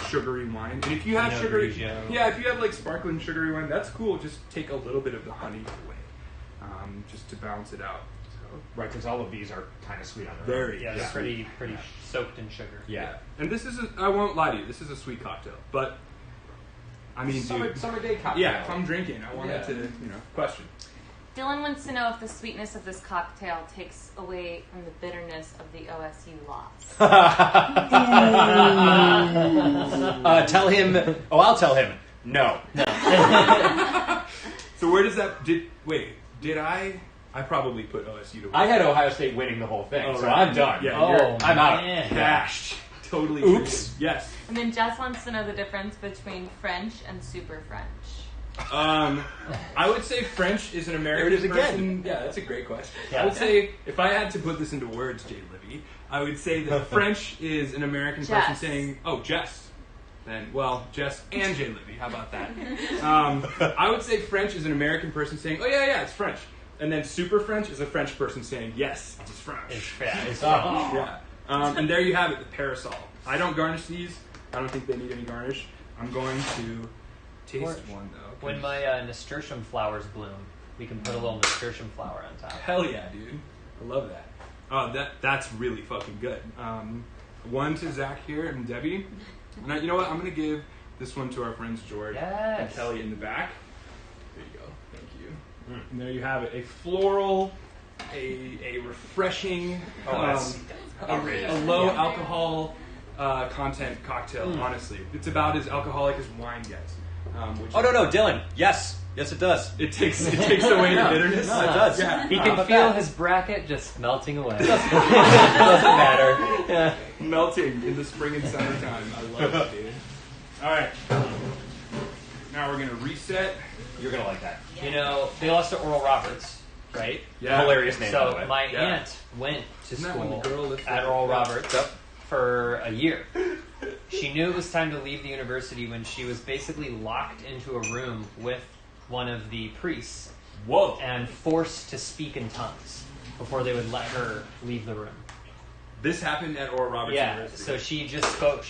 sugary wine. And if you have Pinot sugary, Grigio. if you have like sparkling sugary wine, that's cool. Just take a little bit of the honey away, just to balance it out. So, Right, because all of these are kind of sweet on their very, own. Yeah, it's pretty soaked in sugar. Yeah. And this is I won't lie to you, this is a sweet cocktail. But I mean, dude, summer day cocktail. yeah, if I'm drinking, I want it to, question. Dylan wants to know if the sweetness of this cocktail takes away from the bitterness of the OSU loss. Tell him. Oh, I'll tell him. No. So where does that? Did I? I probably put OSU to win. I had Ohio State winning the whole thing, Oh, so right. I'm done. Yeah, Oh, I'm out. man. Bashed. Totally. Oops. treated. Yes. And then Jess wants to know the difference between French and super French. I would say French is an American There it is again. person. Yeah, that's a great question. Yeah. I would say, if I had to put this into words, Jay Libby, I would say that French is an American person Jess. saying, oh, Jess. Then, well, Jess and Jay Libby, how about that? I would say French is an American person saying, oh, yeah, it's French. And then super French is a French person saying, yes, it's French. It's Yeah. And there you have it, the parasol. I don't garnish these. I don't think they need any garnish. I'm going to taste one, though. When my nasturtium flowers bloom, we can put a little nasturtium flower on top. Hell yeah, dude. I love that. Oh, that's really fucking good. One to Zach here and Debbie. And you know what? I'm going to give this one to our friends George and Yes. Kelly in the back. There you go. Thank you. And there you have it. A floral, a refreshing, a low alcohol content cocktail, honestly. It's about as alcoholic as wine gets. Which Oh no, Dylan. Yes, yes, it does. It takes away the bitterness. No, it does. Yeah. He How can about feel that? his bracket just melting away. Doesn't matter. Yeah. Melting in the spring and summertime. I love it, dude. All right. Now we're going to reset. You're gonna like that. You know, they lost to Oral Roberts, right? Yeah. Hilarious name. by the So way. my Yeah. aunt went to Isn't that when school the girl lifts at up? Oral Roberts Yep. for a year. She knew it was time to leave the university when she was basically locked into a room with one of the priests Whoa. and forced to speak in tongues before they would let her leave the room. This happened at Oral Roberts Yeah, University. so she just spoke.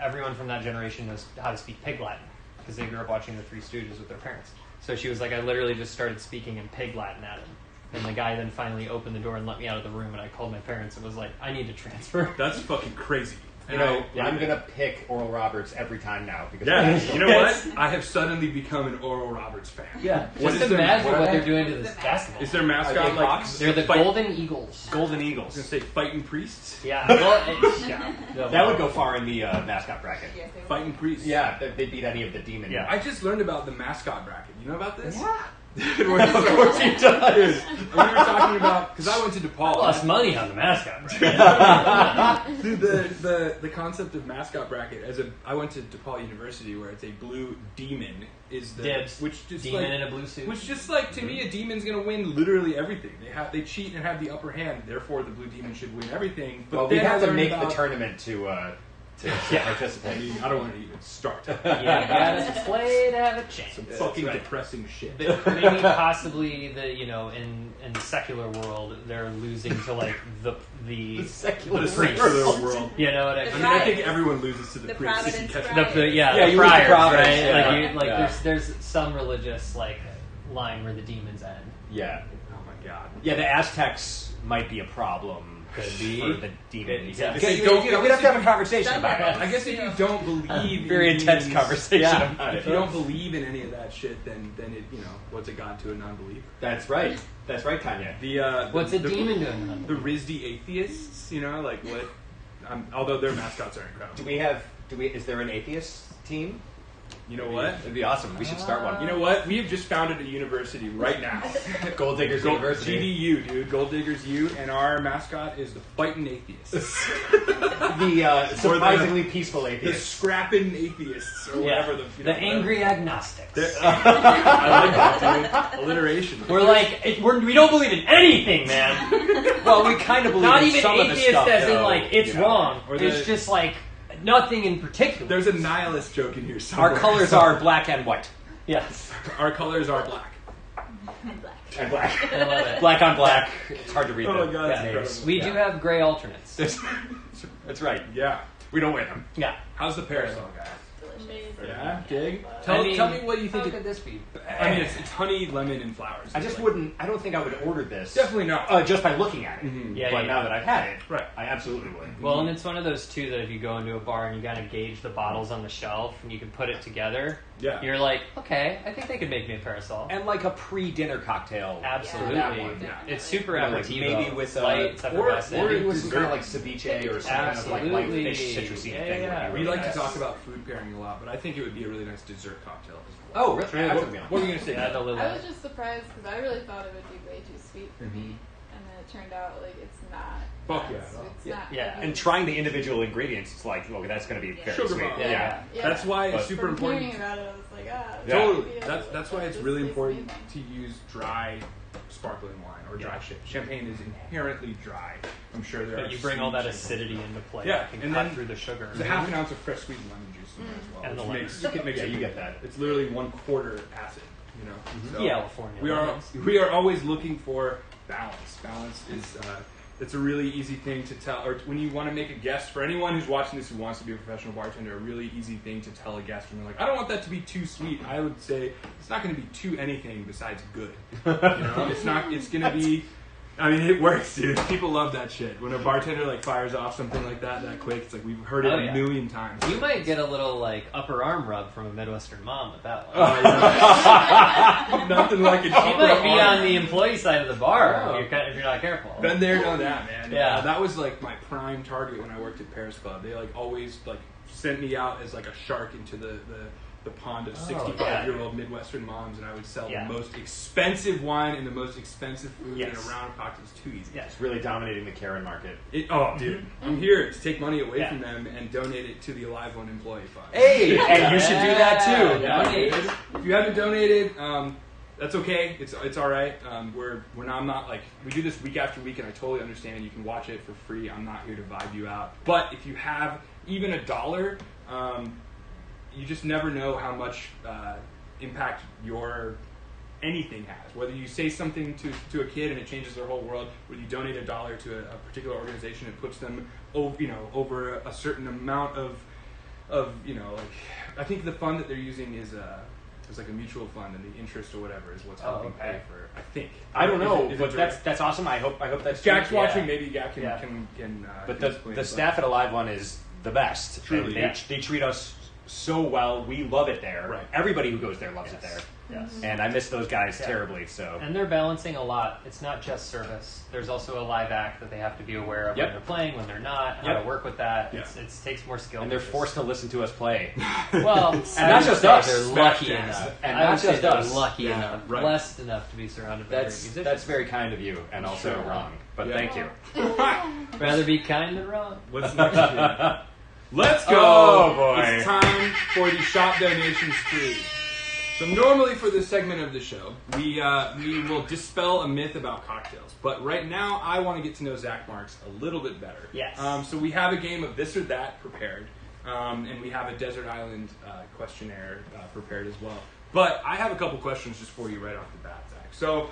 Everyone from that generation knows how to speak Pig Latin because they grew up watching the Three Stooges with their parents. So she was like, I literally just started speaking in Pig Latin at him. And the guy then finally opened the door and let me out of the room, and I called my parents and was like, I need to transfer. That's fucking crazy. You know, I'm gonna pick Oral Roberts every time now because Yeah, you know what? I have suddenly become an Oral Roberts fan. Yeah, What just is their- imagine what what are they're doing to this basketball. Is their mascot Are they like Hawks? They're the fight- Golden Eagles. Golden I was Eagles. gonna say fighting priests. Yeah, well, yeah. That would go far in the mascot bracket. Fighting priests. Yeah, they beat any of the demon. Yeah. I just learned about the mascot bracket. You know about this? Yeah. Of course he does. We were talking about, because I went to DePaul. I lost money on the mascot. Dude, the concept of mascot bracket, I went to DePaul University where it's a blue demon is the Dibs. which just Demon like, in a blue suit. which just like to me a demon's gonna win literally everything. They cheat and have the upper hand, therefore the blue demon should win everything. But Well, we then have I to learned make the about- tournament to participate. I mean, I don't want to even start. Yeah, you gotta play to have a chance. Some fucking right. depressing shit. Maybe possibly in the secular world they're losing to like the secular The priests. secular world. You know what I I mean? mean, I think everyone loses to the The priests. if you Providence catch Friars. them. The Yeah, the you lose to friars, Providence, right? yeah. Like Yeah. there's some religious like line where the demons end. Yeah. Oh my god. Yeah, the Aztecs might be a problem Could be. for the demons. Yeah. If you You don't- know, we'd have to have a conversation about I it. guess if you don't believe Very in intense demons- conversation Yeah. about If it. you don't believe in any of that shit, then it what's it got to a non-believer? That's right. That's right, Tanya. What's a demon doing? The RISD atheists, like what? Although their mascots are incredible. Is there an atheist team? You know what? It'd be awesome. We should start one. You know what? We have just founded a university right now. Gold Diggers University. GDU, dude. Gold Diggers U, and our mascot is the Fighting Atheists. The surprisingly peaceful The atheists. Scrapping Atheists, or whatever The angry agnostics. I like that, dude. Alliteration. We're like we don't believe in anything, man. Well, we kind of believe Not in even some of the atheist stuff, as in though, like it's wrong. Or It's the- just like nothing in particular. There's a nihilist joke in here somewhere. Our colors are black and white. Yes. Our colors are black. And black. I love it. Black on black. It's hard to read. Oh the my god, that's names. incredible. We do have gray alternates. That's right. Yeah. We don't win them. Yeah. How's the parasol guy? Delicious. Yeah, dig. I Tell mean, me what you think. How could this be? I mean, it's honey, lemon, and flowers. I just Like, wouldn't. I don't think I would order this. Definitely not. Just by looking at it. Mhm. Yeah, But yeah. now that I've had it, Right. I absolutely would. Well, and it's one of those too that if you go into a bar and you gotta gauge the bottles on the shelf and you can put it together, Yeah. you're like, okay, I think they could make me a parasol. And like a pre-dinner cocktail. Absolutely, That one, yeah. it's super You know, like aperitivo. maybe with, It's light, it's or effervescent. Maybe with some dessert. kind of like ceviche or some kind of like light Absolutely. fish citrusy Yeah, thing. yeah. Would be We really like to nice. talk about food pairing a lot, but I think it would be a really nice dessert cocktail as well. Oh, really? Trey, I what, could be on. what were you gonna say? Yeah, the I little. was just surprised because I really thought it would be way too sweet for me, and then it turned out like it's not. Fuck that yeah, sweet. no. It's Yeah, not. yeah. heavy. And trying the individual ingredients, it's like, well, that's going to be Yeah. very Sugar sweet. bomb. Yeah. Yeah. That's why it's But- super From important. hearing about it, I was like, Yeah. Totally. maybe That's why it's this really tastes important amazing. to use dry sparkling wine or dry Yeah. shit. Champagne is inherently dry. I'm sure there are. But you bring all that sweet acidity into play. Yeah, you can and cut then through the sugar. There's a half an ounce of fresh squeezed lemon juice in there as well. And the which lemon. makes, you can make Yeah, it- you get that. It's literally 1/4 acid. So California we are lemons. we are always looking for balance. Balance is it's a really easy thing to tell, or when you want to make a guess. For anyone who's watching this who wants to be a professional bartender, a really easy thing to tell a guest when they're like, I don't want that to be too sweet. I would say it's not going to be too anything besides good. It's not. It's going to be. I mean, it works, dude. People love that shit. When a bartender like fires off something like that quick, it's like we've heard it Oh, a yeah. million times. You might get a little like upper arm rub from a Midwestern mom with that one. Nothing like a She might be on the employee side of the bar Oh. if you're not careful. Been there, done that, man. Yeah. That was like my prime target when I worked at Paris Club. They like always like sent me out as like a shark into the pond of 65-year-old Midwestern moms, and I would sell Yeah. the most expensive wine and the most expensive food Yes. in a round of cocktails. Too easy. Yeah. It's really dominating the Karen market. Oh, dude, I'm here to take money away Yeah. from them and donate it to the AliveOne employee fund. Hey, and you should do that too. Yeah. Donate. If you haven't donated, that's okay. It's all right. We're not. I'm not like we do this week after week, and I totally understand. You can watch it for free. I'm not here to vibe you out. But if you have even $1, you just never know how much impact your anything has. Whether you say something to a kid and it changes their whole world, whether you donate $1 to a particular organization, it puts them over a certain amount of like I think the fund that they're using is like a mutual fund, and the interest or whatever is what's helping okay. pay for. I think. I don't know, Is it but direct? that's awesome. I hope that's Jack's true. watching. Yeah. Maybe Jack can. Yeah. can But can explain, the staff at AliveOne is the best. Truly. And they treat us so well. We love it there. Right. Everybody who goes there loves it Yes. there. Yes. And I miss those guys Yeah. terribly. So And they're balancing a lot. It's not just service. There's also a live act that they have to be aware of Yep. when they're playing, when they're not, how Yep. to work with that. Yeah. It takes more skill. and they're than just- forced to listen to us play. Well, not just us. They're lucky Smash enough. dance. And I not would say just they're us. lucky Yeah, enough, right. blessed enough to be surrounded by great musicians. That's very kind of you, and also Sure. wrong. But Yeah. thank you. Rather be kind than wrong. What's next year? Let's go. Oh, boy. It's time for the shop donation spree. So normally for this segment of the show, we will dispel a myth about cocktails. But right now, I want to get to know Zack Marks a little bit better. Yes. So we have a game of this or that prepared, and we have a desert island questionnaire prepared as well. But I have a couple questions just for you right off the bat, Zach. So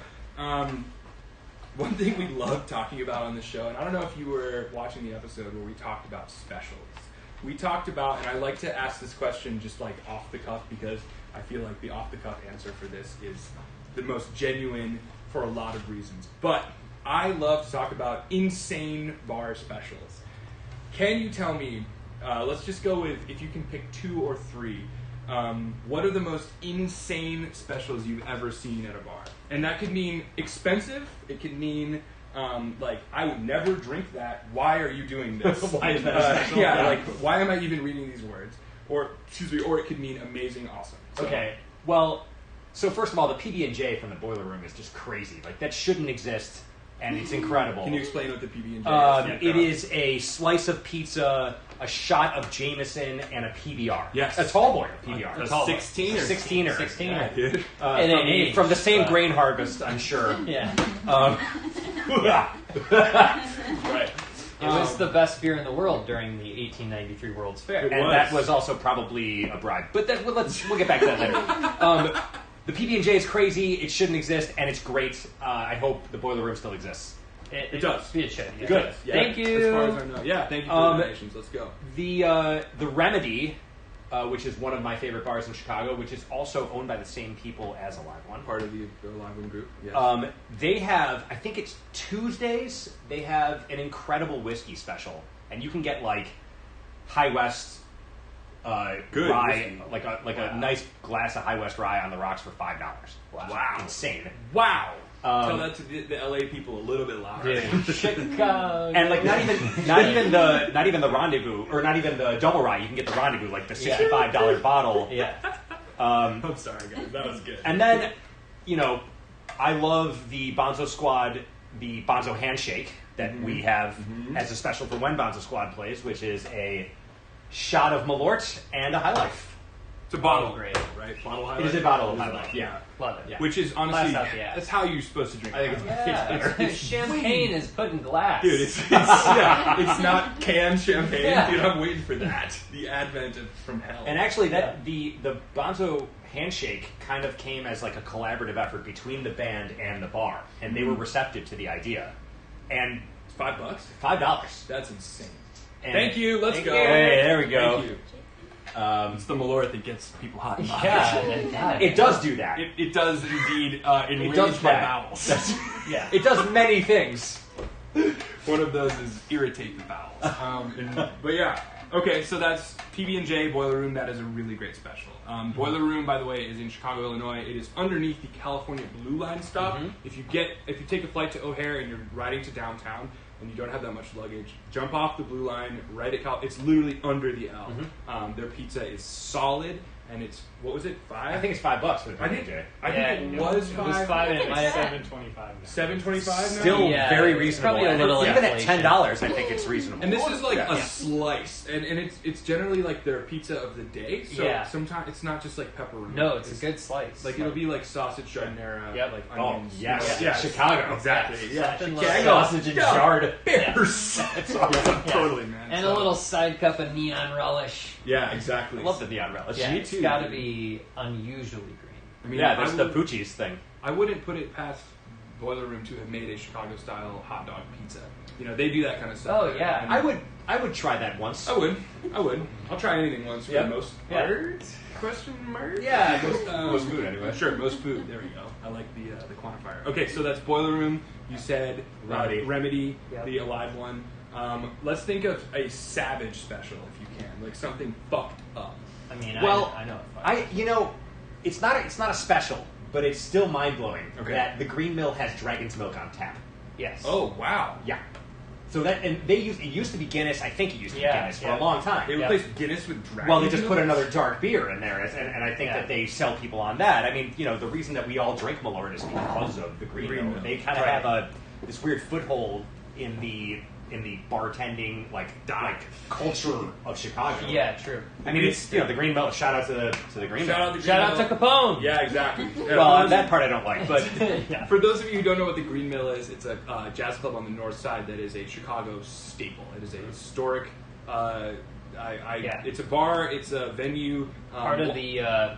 one thing we love talking about on the show, and I don't know if you were watching the episode where we talked about specials. We talked about, and I like to ask this question just like off the cuff because I feel like the off the cuff answer for this is the most genuine for a lot of reasons. But I love to talk about insane bar specials. Can you tell me, let's just go with, if you can pick 2 or 3, what are the most insane specials you've ever seen at a bar? And that could mean expensive, it could mean like, I would never drink that. Why are you doing this? Why is that a special? Yeah, Yeah. like, why am I even reading these words? Or, excuse me, or it could mean amazing, awesome. So, Okay. Well, so first of all, the PB&J from the Boiler Room is just crazy. Like, that shouldn't exist, and it's incredible. Can you explain what the PB&J is? It is a slice of pizza, a shot of Jameson, and a PBR. Yes. A tall boy PBR. A tall boy. 16er. 16er. 16er. Dude. It ain't aged, from the same but- grain harvest, I'm sure. Yeah. Right. It was the best beer in the world during the 1893 World's Fair. It And was. that was also probably a bribe. But that, we'll get back to that later. The PB&J is crazy. It shouldn't exist, and it's great. I hope the Boiler Room still exists. It does. It should. Yeah. Good. Yeah, Thank you. As far as I know. Yeah, thank you for the donations. Let's go. The Remedy, which is one of my favorite bars in Chicago, which is also owned by the same people as AliveOne. Part of the AliveOne group. Yes. They have, I think it's Tuesdays, they have an incredible whiskey special. And you can get like High West Good rye, whiskey. like a nice glass of High West rye on the rocks for $5. Wow. Insane. Wow. Tell that to the LA people a little bit louder. Chicago. And like not even the Rendezvous, or not even the double rye. You can get the Rendezvous, like the $65 bottle. Yeah. I'm sorry, guys. That was good. And then, I love the Bonzo Squad, the Bonzo handshake that we have as a special for when Bonzo Squad plays, which is a shot of Malort and a High Life. It's a bottle, Great. right? Bottle It highlight. is a bottle of It is High a Life, bottle. yeah. Love it. Yeah. Which is honestly, Glass out the ass. that's how you're supposed to drink. I think it. Yeah. Champagne is put in glass. Dude, it's not canned champagne. Yeah. Dude, I'm waiting for that. The advent of from hell. And actually, the Bonzo handshake kind of came as like a collaborative effort between the band and the bar, and they were receptive to the idea. And it's $5. $5. That's insane. And Thank you. Let's go. Hey, there we go. Thank you. It's the Malort that gets people hot. And Yeah. It does do that. It does indeed enrage does my that. bowels. Yeah. It does many things. One of those is irritate the bowels. But yeah, okay. So that's PB&J Boiler Room. That is a really great special. Boiler Room, by the way, is in Chicago, Illinois. It is underneath the California Blue Line stop. If you take a flight to O'Hare and you're riding to downtown and you don't have that much luggage, jump off the Blue Line right at it's literally under the L. Their pizza is solid. And it's, what was it, $5? I think it's $5 for the I think PB&J. it was $5. It was $5 and it might have $7.25 now. $7.25 now? Still Yeah, very it's reasonable. probably a little Even inflation. at $10, I think it's reasonable. And this is like Yeah. a slice, and it's generally like their pizza of the day. So Yeah. sometimes it's not just like pepperoni. No, it's a good slice. Like it'll be like sausage jardinera, Yep. like Oh, onions. yes. Yeah. Chicago. Exactly. Yeah. Chicago. Sausage and jarred. Bears. That's awesome. Totally, man. And So- a little side cup of neon relish. Yeah, exactly. I love the neon relish. Yeah, Me it's too, got to dude. be unusually green. I mean, Yeah, that's I the would- Poochie's thing. I wouldn't put it past Boiler Room to have made a Chicago-style hot dog pizza. You know, they do that kind of stuff. Oh, yeah. And I would try that once. I would. I'll try anything once for Yep. the most Yeah. part. Question mark? Yeah, most food anyway. Sure, most food. There we go. I like the quantifier. Okay, so that's Boiler Room. You said Remedy, Yep. the AliveOne. Let's think of a savage special if you can, like something fucked up. I mean, Well, I know it fucks. it's not a special, but it's still mind blowing Okay. that the Green Mill has Dragon's Milk on tap. Yes. Oh wow! Yeah. So it used to be Guinness. I think it used to be Yeah, Guinness for yeah. a long time. They replaced Guinness with Dragon. Well, they just put Milk? another dark beer in there, and I think Yeah. that they sell people on that. I mean, the reason that we all drink Malort is because of the Green Green Mill. Mill. They kind of Right. have this weird foothold in the bartending like culture of Chicago. Yeah, true. I mean, it's the Green Mill. Shout out to the Green Shout Mill. out, the Shout out Green to Mill. Capone. Yeah, exactly. Yeah, Well, that part I don't like, but Yeah. For those of you who don't know what the Green Mill is, it's a jazz club on the north side that is a Chicago staple. It is a historic. Yeah. It's a bar. It's a venue. Part of the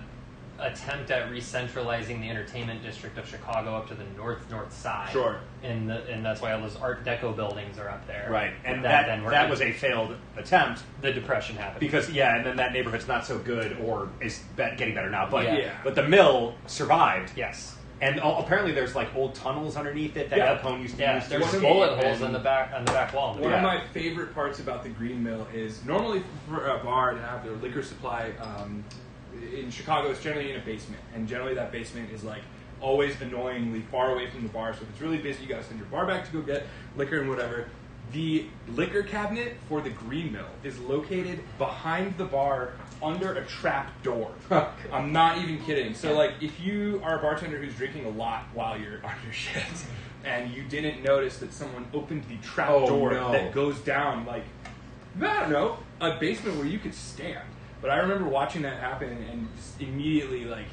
attempt at re-centralizing the entertainment district of Chicago up to the north side. Sure. And that's why all those Art Deco buildings are up there. right, and then that was a failed attempt. the Depression happened. Because and then that neighborhood's not so good, or is getting better now. But Yeah. but the mill survived, Yes. and apparently there's like old tunnels underneath it that Yeah. Capone used to Yeah. use. to There's One of escape, bullet holes and- on the back wall. One Yeah. of my favorite parts about the Green Mill is normally for a bar to have their liquor supply in Chicago, it's generally in a basement, and generally that basement is like always annoyingly far away from the bar. So if it's really busy, you gotta send your bar back to go get liquor and whatever. The liquor cabinet for the Green Mill is located behind the bar under a trap door. I'm not even kidding. So like if you are a bartender who's drinking a lot while you're on your shift and you didn't notice that someone opened the trap door no. that goes down like, I don't know, a basement where you could stand. But I remember watching that happen and just immediately like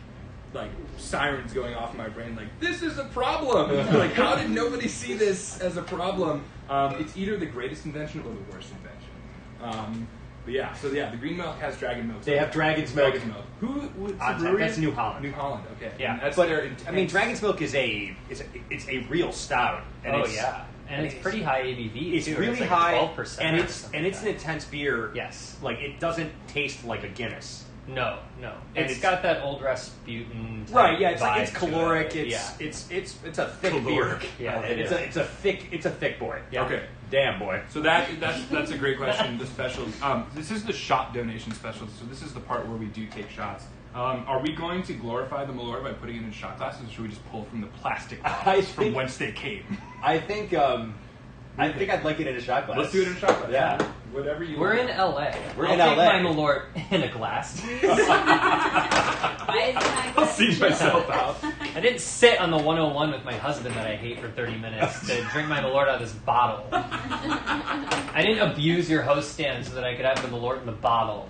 sirens going off in my brain, like, this is a problem. Like, how did nobody see this as a problem? It's either the greatest invention or the worst invention. But yeah, the Green Milk has Dragon Milk. They have Dragon's Milk. Dragon's Milk. What's the On tap. brewery? That's New Holland. New Holland. Okay. Yeah. And that's But their I intense. mean, Dragon's Milk is it's a real stout. And Oh it's, yeah. And it's pretty high ABV. It's too. really like high, 12% and or it's something an like that. intense beer. Yes. Like it doesn't taste like a Guinness. No. And It's it's- got that old Rasputin. type Right? Yeah. It's like it's vibe to it. caloric. Yeah. It's a thick Caloric. beer. Yeah, it It's is. a thick boy. Yeah. Okay. Damn boy. So that's a great question. The special. This is the shot donation special. So this is the part where we do take shots. Are we going to glorify the Malort by putting it in shot glasses, or should we just pull from the plastic I bottles from think- whence they came? I think I'd like it in a shot glass. Let's do it in a shot glass. Yeah. Whatever you. We're want. in LA. We're I'll in take LA. my Malort in a glass. Why is it not I'll good? see myself out. I didn't sit on the 101 with my husband that I hate for 30 minutes to drink my Malort out of this bottle. I didn't abuse your host stand so that I could have the Malort in the bottle.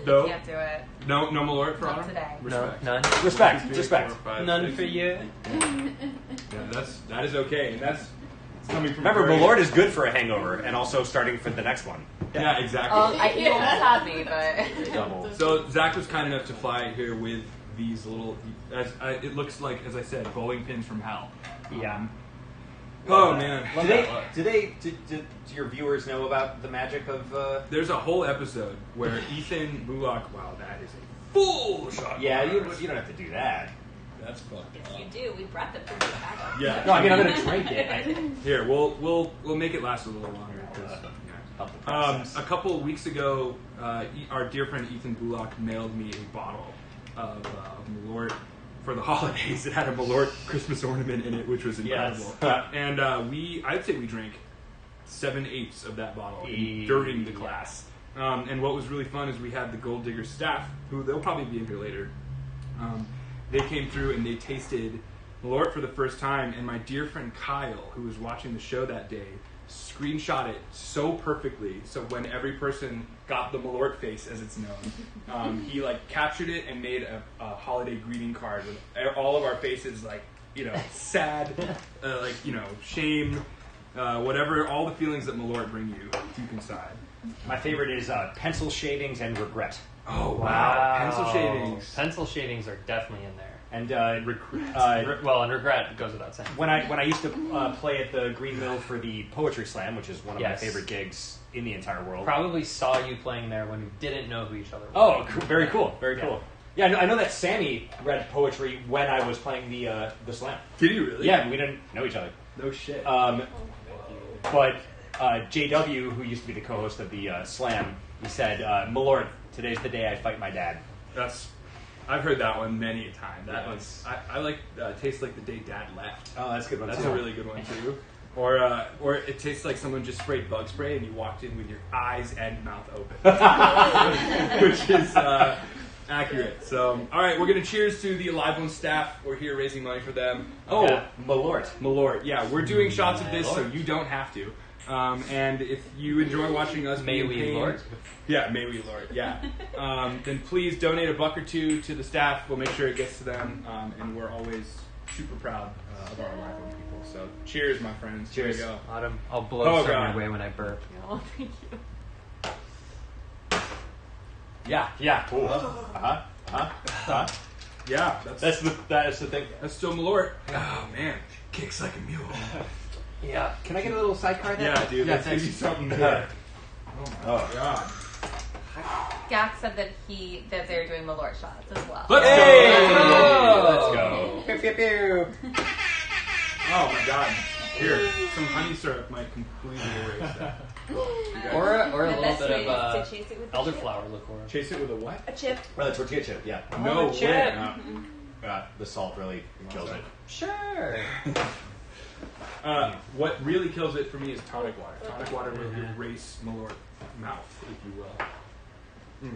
No. Can't do it. No Malort for Not Honor? today. Respect. None. Respect. 2, 3, Respect. 4, 5, None 6. for you. Yeah, that is okay, and that's it's coming from. Remember, very- Malort is good for a hangover, and also starting for the next one. Yeah, exactly. You almost had me, but Double. So Zach was kind enough to fly here with these little. It looks like, as I said, bowling pins from hell. Yeah. Oh man. Love Do that look. do your viewers know about the magic of? There's a whole episode where Ethan Bullock. Wow, that is a full shot. Yeah, glass. you don't have to do that. That's fucked If up. you do, we brought the food back. Yeah. No, I mean I'm gonna drink it. Here, we'll make it last a little longer. 'Cause, Help the yeah. process. A couple weeks ago, our dear friend Ethan Bullock mailed me a bottle of Malort for the holidays. It had a Malort Christmas ornament in it, which was incredible. Yes. And I'd say we drank 7/8 of that bottle during the class. And what was really fun is we had the Gold Digger staff, who they'll probably be in here later. They came through and they tasted Malort for the first time, and my dear friend Kyle, who was watching the show that day, screenshot it so perfectly. So when every person got the Malort face, as it's known, he like captured it and made a holiday greeting card with all of our faces, like, you know, sad, like, you know, shame, whatever, all the feelings that Malort bring you deep inside. My favorite is pencil shavings and regret. Oh Wow. pencil shavings. Pencil shavings are definitely in there. And Regret. Well, and regret goes without saying. when I used to play at the Green Mill for the Poetry Slam, which is one of Yes. my favorite gigs in the entire world. Probably saw you playing there when we didn't know who each other were. Oh, cool. Very cool. Very Yeah. cool. Yeah, I know that Sammy read poetry when I was playing the slam. Did you really? Yeah, we didn't know each other. No shit. But JW, who used to be the co-host of the slam, he said, Malort, Today's the day I fight my dad. I've heard that one many a time. That Yeah. one's I like tastes like the day Dad left. Oh, that's a good one. That's too. a really good one too. Or it tastes like someone just sprayed bug spray and you walked in with your eyes and mouth open, which is accurate. So, all right, we're gonna cheers to the AliveOne staff. We're here raising money for them. Oh, Yeah. Malort. Malort. Yeah, we're doing shots of this, so Malort. you don't have to. And if you enjoy watching us, May be in we, pain- Lord? Yeah, may we, Lord. Yeah. Then please donate $1 or $2 to the staff. We'll make sure it gets to them, and we're always super proud of our AliveOne people. So, cheers, my friends. Cheers. Here we go. Autumn, I'll blow Oh, some God. your way when I burp. Oh, thank you. Yeah. Ooh. Uh-huh. Yeah, That's the thing. that's still Malort. Oh man, kicks like a mule. Yeah. Can I get a little sidecar there? Yeah, dude. Yeah, Let's give thanks. you something there. Oh. God. Gak said that they're doing Malort shots as well. Let's Hey! go. Let's go. Pew, pew, pew. Oh my God. Here, some honey syrup might completely erase that. Or a The little best bit way of is to chase it with a chip. elderflower liqueur. Chase it with a what? A chip. Well, the tortilla chip, yeah. No chip. way. The salt really kills it. Sure. What really kills it for me is tonic water. Tonic water will erase Malort mouth, if you will.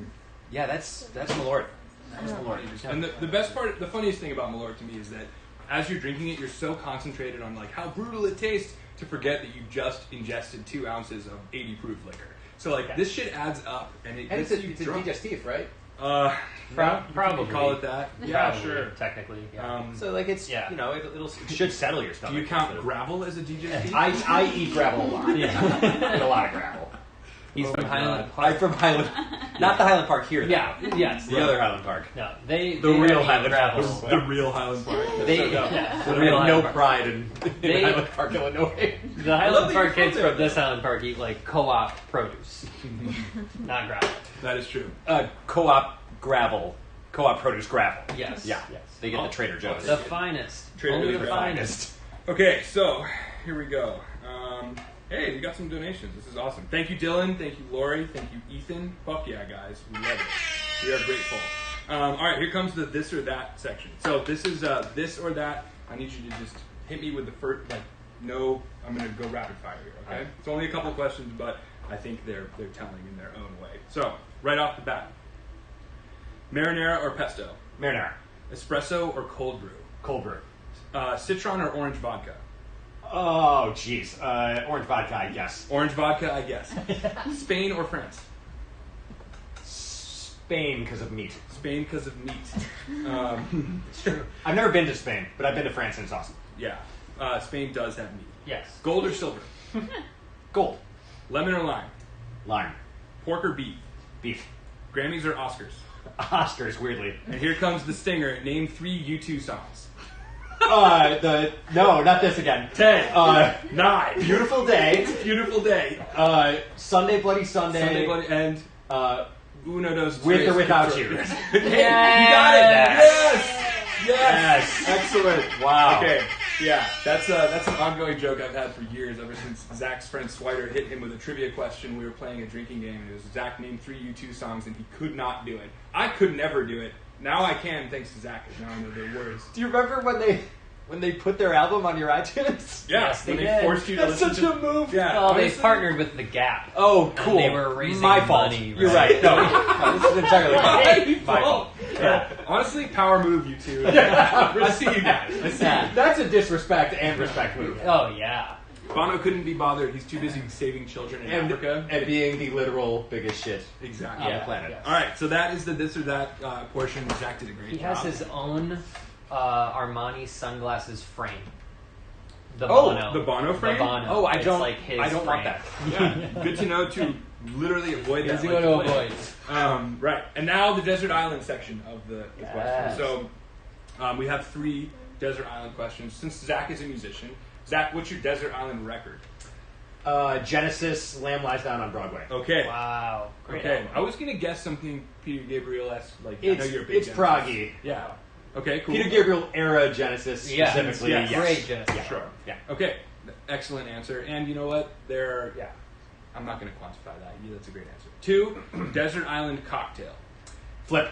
Yeah, that's Malort. That's Malort. And the best part, the funniest thing about Malort to me is that as you're drinking it, you're so concentrated on like how brutal it tastes to forget that you just ingested 2 ounces of 80 proof liquor. So like this shit adds up, and it And gets it's you a drunk. digestif, right? Probably. You could call it that. Yeah, Probably, sure. Technically, yeah. So like it's Yeah. it should settle your stomach. Do you count instead of- gravel as a digestif? I eat gravel a lot. Yeah. Eat a lot of gravel. He's Oh from my Highland God. Park. I'm from Highland, not the Highland Park here. though. Yeah. Yes. The other Highland Park. No, they The they real don't eat Highland gravel. Park. The real Highland Park. They, So, yeah, So the we real have no Highland Park. pride in They- Highland Park, Illinois. The love Highland that Park you're kids from there. from this Highland Park eat like co-op produce, not gravel. That is true. Co-op gravel. Co-op produce gravel. Yes. Yeah. Yes. They get the Trader Joe's. The finest. Trader Only Joe's the gravel. finest. Okay, so here we go. Hey, we got some donations. This is awesome. Thank you, Dylan. Thank you, Lori. Thank you, Ethan. Fuck yeah, guys. We love it. We are grateful. All right, here comes the this or that section. So this is this or that. I need you to just hit me with the first, like, no, I'm going to go rapid fire here, okay? It's only a couple of questions, but I think they're telling in their own way. So, right off the bat. Marinara or pesto? Marinara. Espresso or cold brew? Cold brew. Citron or orange vodka? Oh, jeez. Orange vodka, I guess. Orange vodka, I guess. Spain or France? Spain because of meat. Spain because of meat. It's true. I've never been to Spain, but I've been to France and it's awesome. Yeah. Spain does have meat. Yes. Gold or silver? Gold. Lemon or lime? Lime. Pork or beef? Beef. Grammys or Oscars? Oscars, weirdly. And here comes the stinger. Name 3 U2 songs. No, not this again. 10. 9. Beautiful Day. Beautiful day. Sunday Bloody Sunday. Sunday bloody and uno dos With tres, or without cuatro. you. Hey, you got it. Yes. Yes. Excellent. Wow. Okay. Yeah, that's an ongoing joke I've had for years, ever since Zach's friend Swider hit him with a trivia question. We were playing a drinking game, and it was Zach named 3 U2 songs, and he could not do it. I could never do it. Now I can, thanks to Zach. Now I know their words. Do you remember when they put their album on your iTunes? Yeah, Yes, when they they did. forced you to That's listen such to a move. Yeah, Well, they honestly, partnered with The Gap. Oh, cool. they were raising my fault. money, You're right? right. No, this is entirely my fault. Yeah. Honestly, power move, you two. I see you guys. I see you. That's a disrespect and respect move. Oh yeah. Bono couldn't be bothered. He's too busy saving children in Africa. And being the literal biggest shit Exactly. on Yeah. the planet. Yeah. All right, so that is the this or that portion. Zach did a great He job. has his own Armani sunglasses frame. The Oh, Bono. the Bono frame? The Bono. Oh, I It's don't. like his I don't want frame. that. Yeah, good to know to literally avoid that. Easy like one to the plague. avoid. Right, and now the desert island section of the question. Yes. So we have 3 desert island questions. Since Zach is a musician, Zach, what's your desert island record? Genesis, Lamb Lies Down on Broadway. Okay. Wow. Great Okay, album. I was gonna guess something Peter Gabriel-esque. Like I know It's you're a big it's Genesis. proggy. Yeah. Okay. Cool. Peter Gabriel era Genesis Yeah. specifically. Yes. Yes. Great Genesis. Yeah. Sure. Yeah. Okay. Excellent answer. And you know what? There. Yeah. I'm not going to quantify that. Yeah, that's a great answer. 2, desert island cocktail. Flip.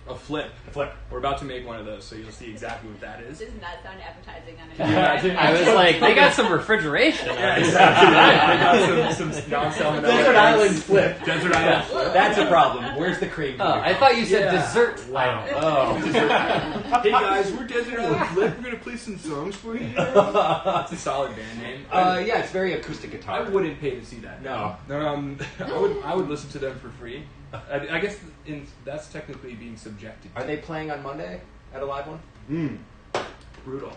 A flip. A flip. We're about to make one of those, so you'll see exactly what that is. Does not sound appetizing on Can you imagine? I was like, they got some refrigeration. Yeah, exactly. They got some non-salmonella. Desert island flip. Desert island flip. That's a problem. Where's the cream? Oh, I thought you said Yeah. dessert island. Oh. Hey guys, we're Desert Island Flip. We're gonna play some songs for you. That's a solid band name. Yeah, it's very acoustic I guitar. wouldn't pay to see that. No. I would listen to them for free. I guess that's technically being subjected. Are they playing on Monday at aliveOne? Brutal.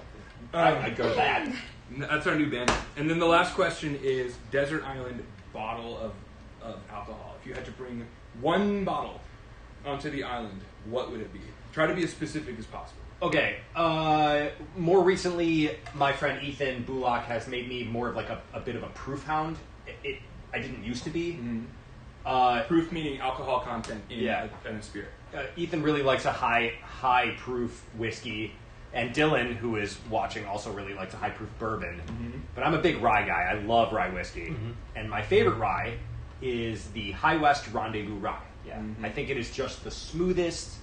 I'd go to that. That's our new band. And then the last question is desert island bottle of alcohol. If you had to bring one bottle onto the island, what would it be? Try to be as specific as possible. Okay. More recently, my friend Ethan Bullock has made me more of like a bit of a proof hound. I didn't used to be. Proof meaning alcohol content in a spirit. Ethan really likes a high proof whiskey, and Dylan, who is watching, also really likes a high proof bourbon. But I'm a big rye guy. I love rye whiskey, and my favorite rye is the High West Rendezvous Rye. Yeah, I think it is just the smoothest.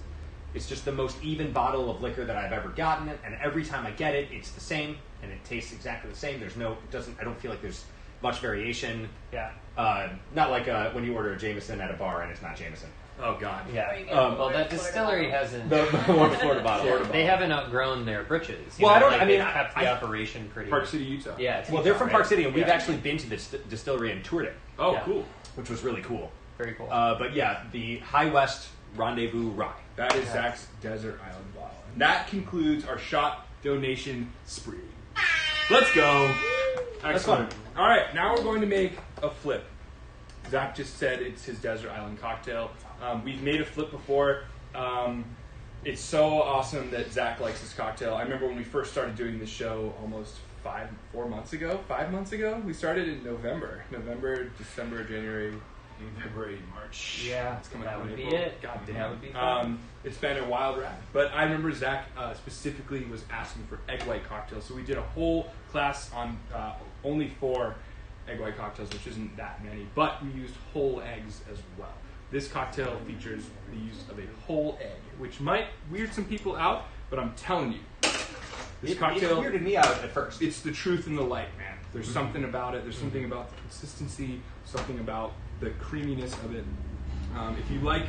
It's just the most even bottle of liquor that I've ever gotten, and every time I get it, it's the same, and it tastes exactly the same. I don't feel like there's much variation. Yeah. Not like when you order a Jameson at a bar and it's not Jameson. Oh God. Yeah. Or you get Well, a that Florida distillery bottle. hasn't. The Florida bottle. They haven't outgrown their britches. Well, I don't- I mean, they've kept the I- operation pretty. Park City, Utah. Yeah. It's Well, they're Utah, from right? Park City, and we've Yeah. actually been to the distillery and toured it, Oh, Yeah. cool. which was really cool. Very cool. But yeah, the High West Rendezvous Rye. That is Zach's desert island bottle. And that concludes our shot donation spree. Let's go. Excellent. All right, now we're going to make a flip. Zach just said it's his desert island cocktail. We've made a flip before. It's so awesome that Zach likes this cocktail. I remember when we first started doing this show almost 5 months ago. We started in November, December, January, February, March. Yeah, It's coming that out in would be April. it. God damn. That would be fun. It's been a wild ride. But I remember Zach specifically was asking for egg white cocktails. So we did a whole class on only 4 egg white cocktails, which isn't that many. But we used whole eggs as well. This cocktail features the use of a whole egg, which might weird some people out, but I'm telling you, this It cocktail, weirded me out at first. it's the truth and the light, man. There's something about it. There's something about the consistency, something about the creaminess of it. If you like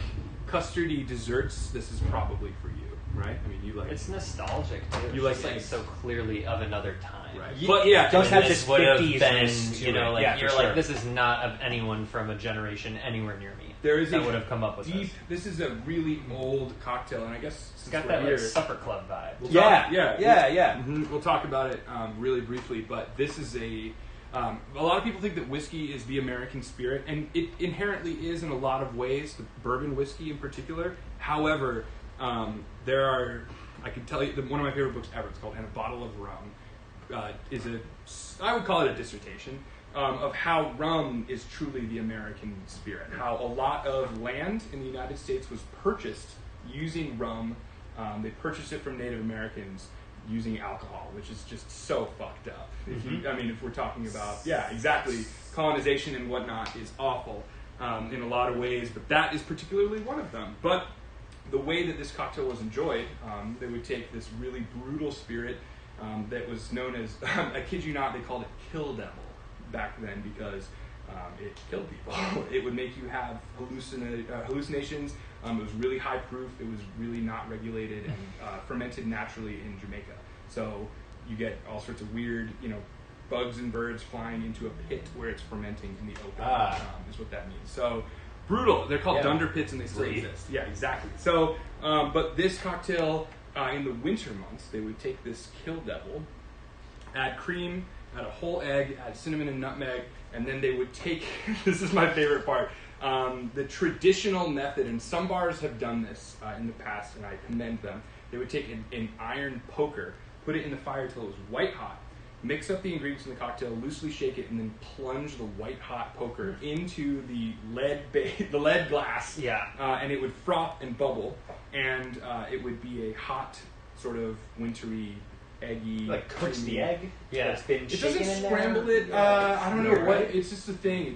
custardy desserts, this is probably for you, right? I mean, you like It's nostalgic too. You like It's like eggs. so clearly of another time. right. Ye- But yeah, it does I mean, have this this would have 50s been, to you know, it. like Yeah, for you're sure. like, this is not of anyone from a generation anywhere near me. there is that a would have come up with deep. This is a really old cocktail, and I guess It's since got we're that here, like supper club vibe. we'll Yeah, talk- yeah. We'll talk about it really briefly, but this is a lot of people think that whiskey is the American spirit, and it inherently is in a lot of ways, the bourbon whiskey in particular. However, I can tell you, one of my favorite books ever, it's called And a Bottle of Rum, I would call it a dissertation, of how rum is truly the American spirit, how a lot of land in the United States was purchased using rum. They purchased it from Native Americans using alcohol, which is just so fucked up. If we're talking about, exactly, colonization and whatnot is awful in a lot of ways, but that is particularly one of them. But the way that this cocktail was enjoyed, they would take this really brutal spirit that was known as, I kid you not, they called it Kill Devil back then because it killed people. It would make you have hallucinations. It was really high proof. It was really not regulated and fermented naturally in Jamaica. So you get all sorts of weird, bugs and birds flying into a pit where it's fermenting in the open. Is what that means. So brutal. They're called dunder pits, and they still exist. Yeah, exactly. So, but this cocktail in the winter months, they would take this Kill Devil, add cream, add a whole egg, add cinnamon and nutmeg, and then they would take. This is my favorite part. The traditional method, and some bars have done this in the past, and I commend them. They would take an iron poker, put it in the fire till it was white hot, mix up the ingredients in the cocktail, loosely shake it, and then plunge the white hot poker into the lead glass. Yeah. And it would froth and bubble, and it would be a hot, sort of wintry eggy. Like cooks creamy. the egg. Yeah. That's been It shaken doesn't in there. scramble it. I don't know Yeah, what. right. It's just a thing.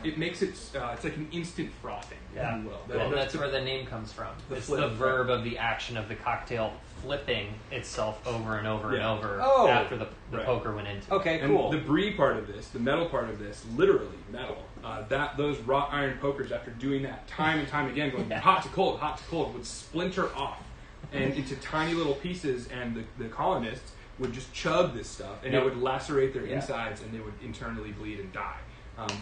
It makes it. It's like an instant frothing. Yeah. If you will. Well, that's the- where the name comes from. the It's flip, the verb of the action of the cocktail flipping itself over and over and Yeah. over Oh. after the Right. poker went into it. Okay, And cool. the brie part of this, the metal part of this, literally metal. Those wrought iron pokers, after doing that time and time again, going hot to cold, would splinter off and into tiny little pieces, and the colonists would just chug this stuff, and it would lacerate their insides, and they would internally bleed and die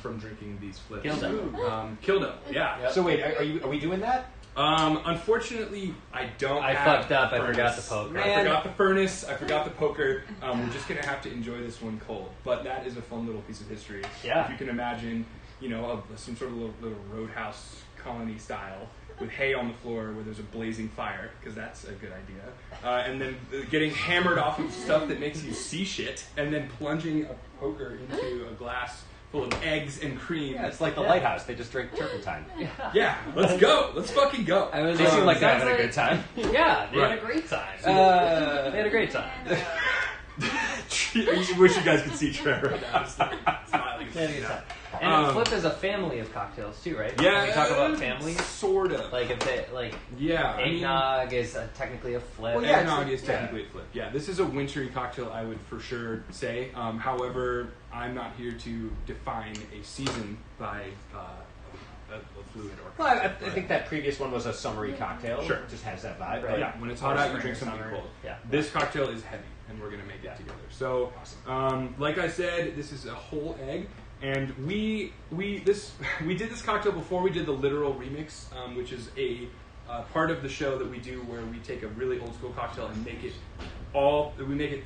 from drinking these flips. Kill them. Kill them. Yeah. Yep. So wait, are we doing that? Unfortunately, I don't. I have fucked up. the I forgot the furnace. poker. I forgot the furnace. I forgot the poker. We're just gonna have to enjoy this one cold. But that is a fun little piece of history. Yeah. If you can imagine, some sort of little roadhouse colony style with hay on the floor where there's a blazing fire, because that's a good idea. And then getting hammered off of stuff that makes you see shit, and then plunging a poker into a glass full of eggs and cream. Yeah, it's like the lighthouse. They just drink turpentine. Yeah, let's go. Let's fucking go. I was They seem like they're sounds having a good time. Yeah, they had Right. a great time. They had a great time. You wish you guys could see Trevor right now. Smiling. They had a good time. And Flip is a family of cocktails too, right? Yeah, When we talk about families. Sort of. Like if they Yeah, I mean- eggnog is technically a flip. Well, yeah, eggnog is technically a flip. Yeah, this is a wintry cocktail, I would for sure say. However, I'm not here to define a season by a fluid or. Well, I think that previous one was a summery cocktail. Sure. It just has that vibe. Right. But Yeah, when it's hot out, you drink Spring, something summer. cold. Yeah. This cocktail is heavy, and we're gonna make it together. So, like I said, this is a whole egg, and we did this cocktail before we did the literal remix, which is a part of the show that we do where we take a really old school cocktail and make it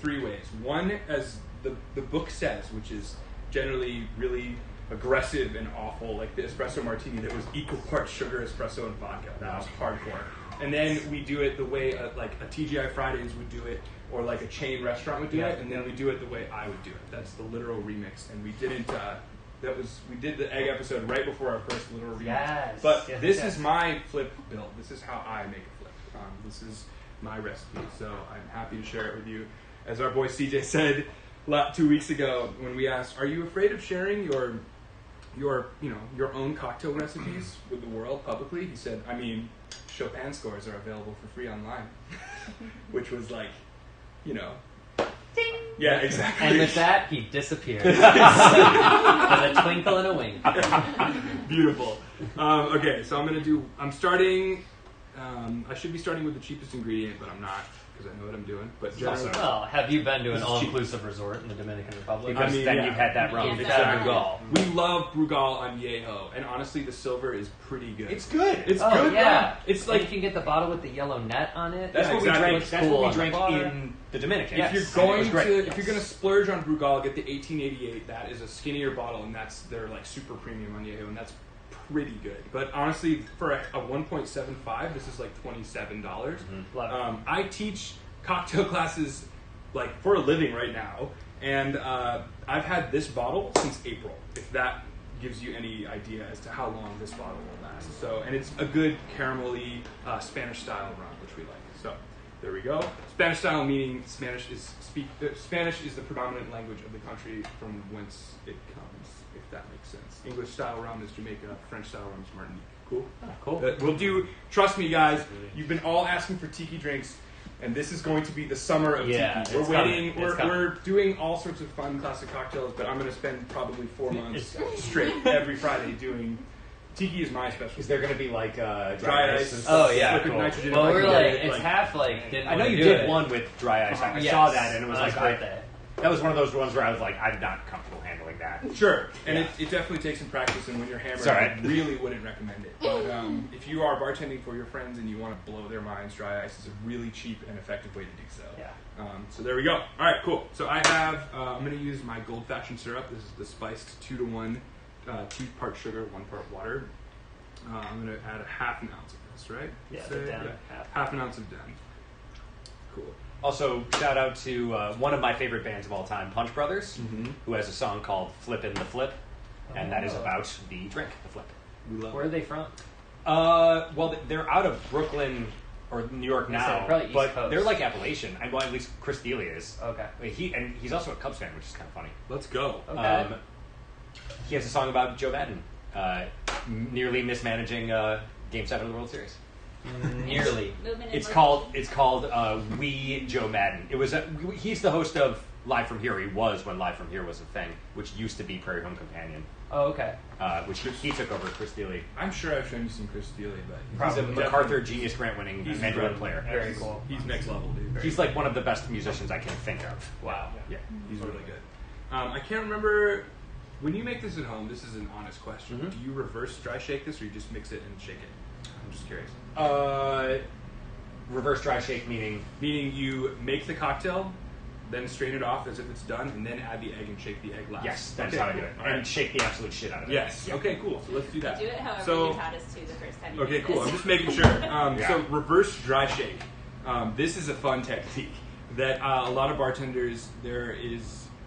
three ways. One, as the book says, which is generally really aggressive and awful, like the espresso martini that was equal parts sugar, espresso, and vodka. That was hardcore. And then we do it the way like a TGI Fridays would do it, or like a chain restaurant would do it, and then we do it the way I would do it. That's the literal remix, and we didn't. We did the egg episode right before our first literal remix. Yes. But Yes, this yes. is my flip build. This is how I make a flip. This is my recipe, so I'm happy to share it with you. As our boy CJ said 2 weeks ago when we asked, "Are you afraid of sharing your own cocktail recipes with the world publicly?" He said, "I mean, Chopin scores are available for free online," which was like, Ding. yeah, exactly. And with that, he disappeared. With a twinkle and a wink. Beautiful. Okay, so I'm starting. I should be starting with the cheapest ingredient, but I'm not because I know what I'm doing. But generally, Well, have you been to an This is all-inclusive resort in the Dominican Republic? Because then you've had that rum. Yeah, You've exactly. had Brugal. we love Brugal on Yeho, and honestly, the silver is pretty good. It's good. It's Oh, good. yeah. rum. It's Like like you can get the bottle with the yellow net on it. That's Yeah, what exactly. we drank. Looks That's cool what we on the drank bar. in the Dominican. if you're It going was great. to if you're going to splurge on Brugal, get the 1888. That is a skinnier bottle, and that's their like super premium on Yeho, and that's pretty good. But honestly, for a 1.75, this is like $27. Love it. I teach cocktail classes like for a living right now, and I've had this bottle since April. If that gives you any idea as to how long this bottle will last. So, and it's a good caramelly Spanish style rum, which we like. So, there we go. Spanish style meaning Spanish is the predominant language of the country from whence it comes, if that makes sense. English style rum is Jamaica. French style rum is Martinique. Cool. Cool. We'll do. Trust me, guys. You've been all asking for tiki drinks, and this is going to be the summer of Yeah, tiki. We're it's waiting. coming. It's coming. We're doing all sorts of fun classic cocktails, but I'm going to spend probably 4 months straight every Friday doing. Tiki is my specialty. Is there going to be like Dry ice and Oh stuff? yeah. liquid Cool. nitrogen Well, if I we're can like get it, it's like- half like. Didn't I know wanna you do did it. one with dry ice. I Yes. saw that, and it was On his like birthday. that was one of those ones where I was like, I'm not comfortable handling that. Sure, and Yeah. it definitely takes some practice, and when you're hammered, It's all right. I really wouldn't recommend it. But if you are bartending for your friends and you want to blow their minds, dry ice is a really cheap and effective way to do so. Yeah. So there we go. All right, cool. So I have, I'm going to use my gold-fashioned syrup. This is the spiced 2-to-1, 2 parts sugar, 1 part water. I'm going to add a half an ounce of this, right? Yeah, Say, the Den. half an ounce of Den. Cool. Also, shout out to one of my favorite bands of all time, Punch Brothers, Mm-hmm. who has a song called "Flippin' the Flip," and that is Oh. about the drink, the flip. We love Where are they from? Well, they're out of Brooklyn, or New York So now, probably East but Coast. they're like Appalachian. Well, at least Chris Dealey is. Okay. He's also a Cubs fan, which is kind of funny. Let's go. Okay. He has a song about Joe Madden nearly mismanaging Game 7 of the World Series. Nearly. Movement It's and called We Joe Madden. It was he's the host of Live from Here. He was when Live from Here was a thing, which used to be Prairie Home Companion, Oh, okay. which he took over Chris Dealey. I'm sure I've shown you some Chris Dealey, but He's a Probably. MacArthur Genius Grant winning He's mandolin incredible. player. Very cool. He's next level, dude. He's like one of the best musicians I can think of. Wow. Yeah. He's really good. I can't remember. When you make this at home, this is an honest question. Mhm. Do you reverse dry shake this, or you just mix it and shake it? I'm just curious. Reverse dry shake meaning Meaning you make the cocktail, then strain it off as if it's done, and then add the egg and shake the egg last. yes, that's Okay, how I do it, all and right. shake the absolute shit out of it. Yes. Yeah. Okay. Cool. So let's do that. Do it however So you had us to the first time you okay, did cool. this. I'm just making sure. Yeah. So reverse dry shake. This is a fun technique that a lot of bartenders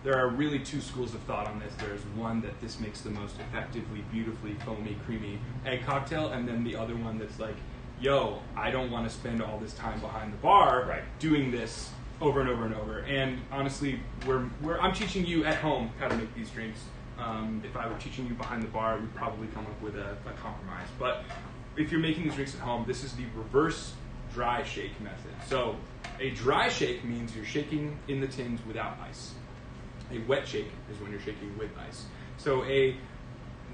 there are really two schools of thought on this. There's one that this makes the most effectively, beautifully foamy, creamy egg cocktail, and then the other one that's like, yo, I don't want to spend all this time behind the bar Right. doing this over and over and over. And honestly, I'm teaching you at home how to make these drinks. If I were teaching you behind the bar, we'd probably come up with a compromise. But if you're making these drinks at home, this is the reverse dry shake method. So a dry shake means you're shaking in the tins without ice. A wet shake is when you're shaking with ice. So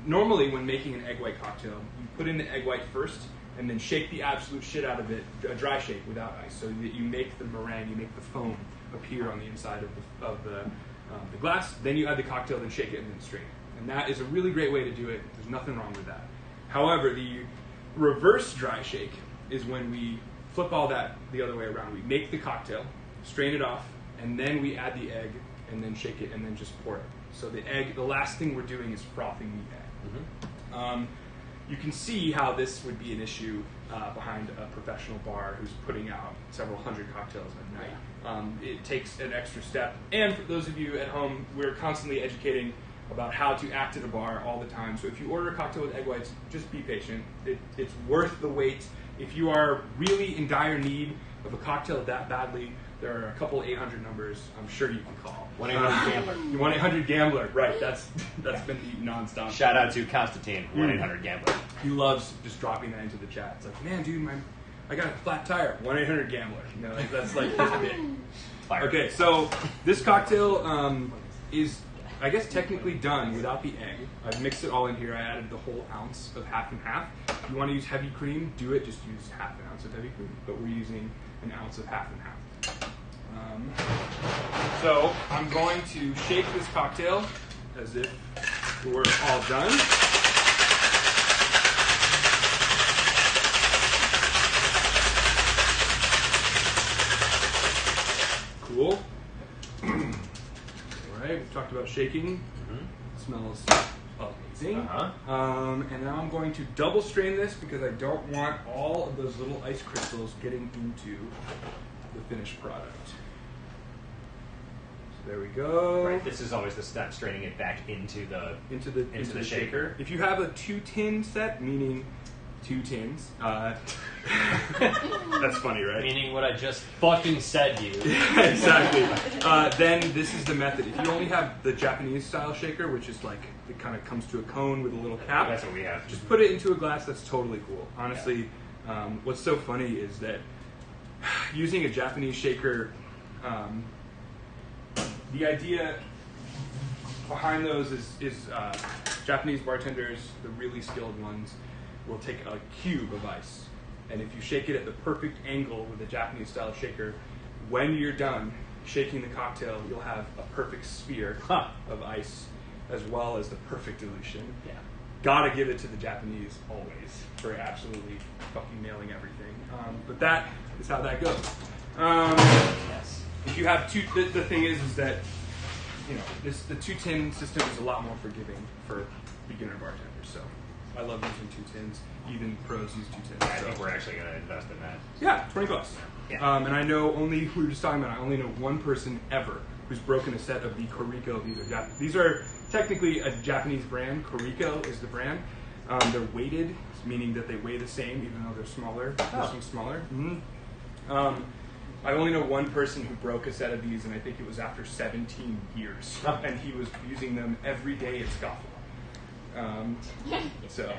normally when making an egg white cocktail, you put in the egg white first and then shake the absolute shit out of it, a dry shake without ice, so that you make the meringue, you make the foam appear on the inside of the glass. Then you add the cocktail, then shake it, and then strain it. And that is a really great way to do it. There's nothing wrong with that. However, the reverse dry shake is when we flip all that the other way around. We make the cocktail, strain it off, and then we add the egg, and then shake it, and then just pour it. So the last thing we're doing is frothing the egg. You can see how this would be an issue behind a professional bar who's putting out several hundred cocktails a night. It takes an extra step. And for those of you at home, we're constantly educating about how to act at a bar all the time. So if you order a cocktail with egg whites, just be patient. It's worth the wait. If you are really in dire need of a cocktail that badly, there are a couple 800 numbers I'm sure you can call. 1-800-GAMBLER. 1-800-GAMBLER, right. That's been the nonstop. Shout out to Constantine, 1-800-GAMBLER. He loves just dropping that into the chat. It's like, man, dude, I got a flat tire. 1-800-GAMBLER. You know, that's like his big. Fire. Okay, so this cocktail is, I guess, technically done without the egg. I've mixed it all in here. I added the whole ounce of half and half. If you want to use heavy cream, do it. Just use half an ounce of heavy cream. But we're using an ounce of half and half. So I'm going to shake this cocktail as if we're all done. Cool. All right, we've talked about shaking. It smells amazing. And now I'm going to double strain this because I don't want all of those little ice crystals getting into the finished product. So there we go. Right, this is always the step, straining it back into the the shaker. If you have a 2-tin set, meaning 2 tins, that's funny, right? Meaning what I just fucking said, you. Exactly. Then this is the method. If you only have the Japanese style shaker, which is like it kind of comes to a cone with a little cap, That's what we have. just put it into a glass. That's totally cool. Honestly, what's so funny is that using a Japanese shaker, the idea behind those is Japanese bartenders, the really skilled ones, will take a cube of ice, and if you shake it at the perfect angle with a Japanese style shaker, when you're done shaking the cocktail, you'll have a perfect sphere of ice as well as the perfect dilution. Yeah. Gotta give it to the Japanese always for absolutely fucking nailing everything. But that is how that goes. Yes. If you have two, the thing is that the 2-tin system is a lot more forgiving for beginner bartenders. So I love using 2 tins. Even pros use 2 tins. I think we're actually going to invest in that. Yeah, $20. Yeah. And I know we were just talking about. I only know one person ever who's broken a set of the Koriko. These are technically a Japanese brand. Koriko is the brand. They're weighted, meaning that they weigh the same, even though they're smaller. This one's smaller. I only know one person who broke a set of these, and I think it was after 17 years. And he was using them every day at Scofflaw. So,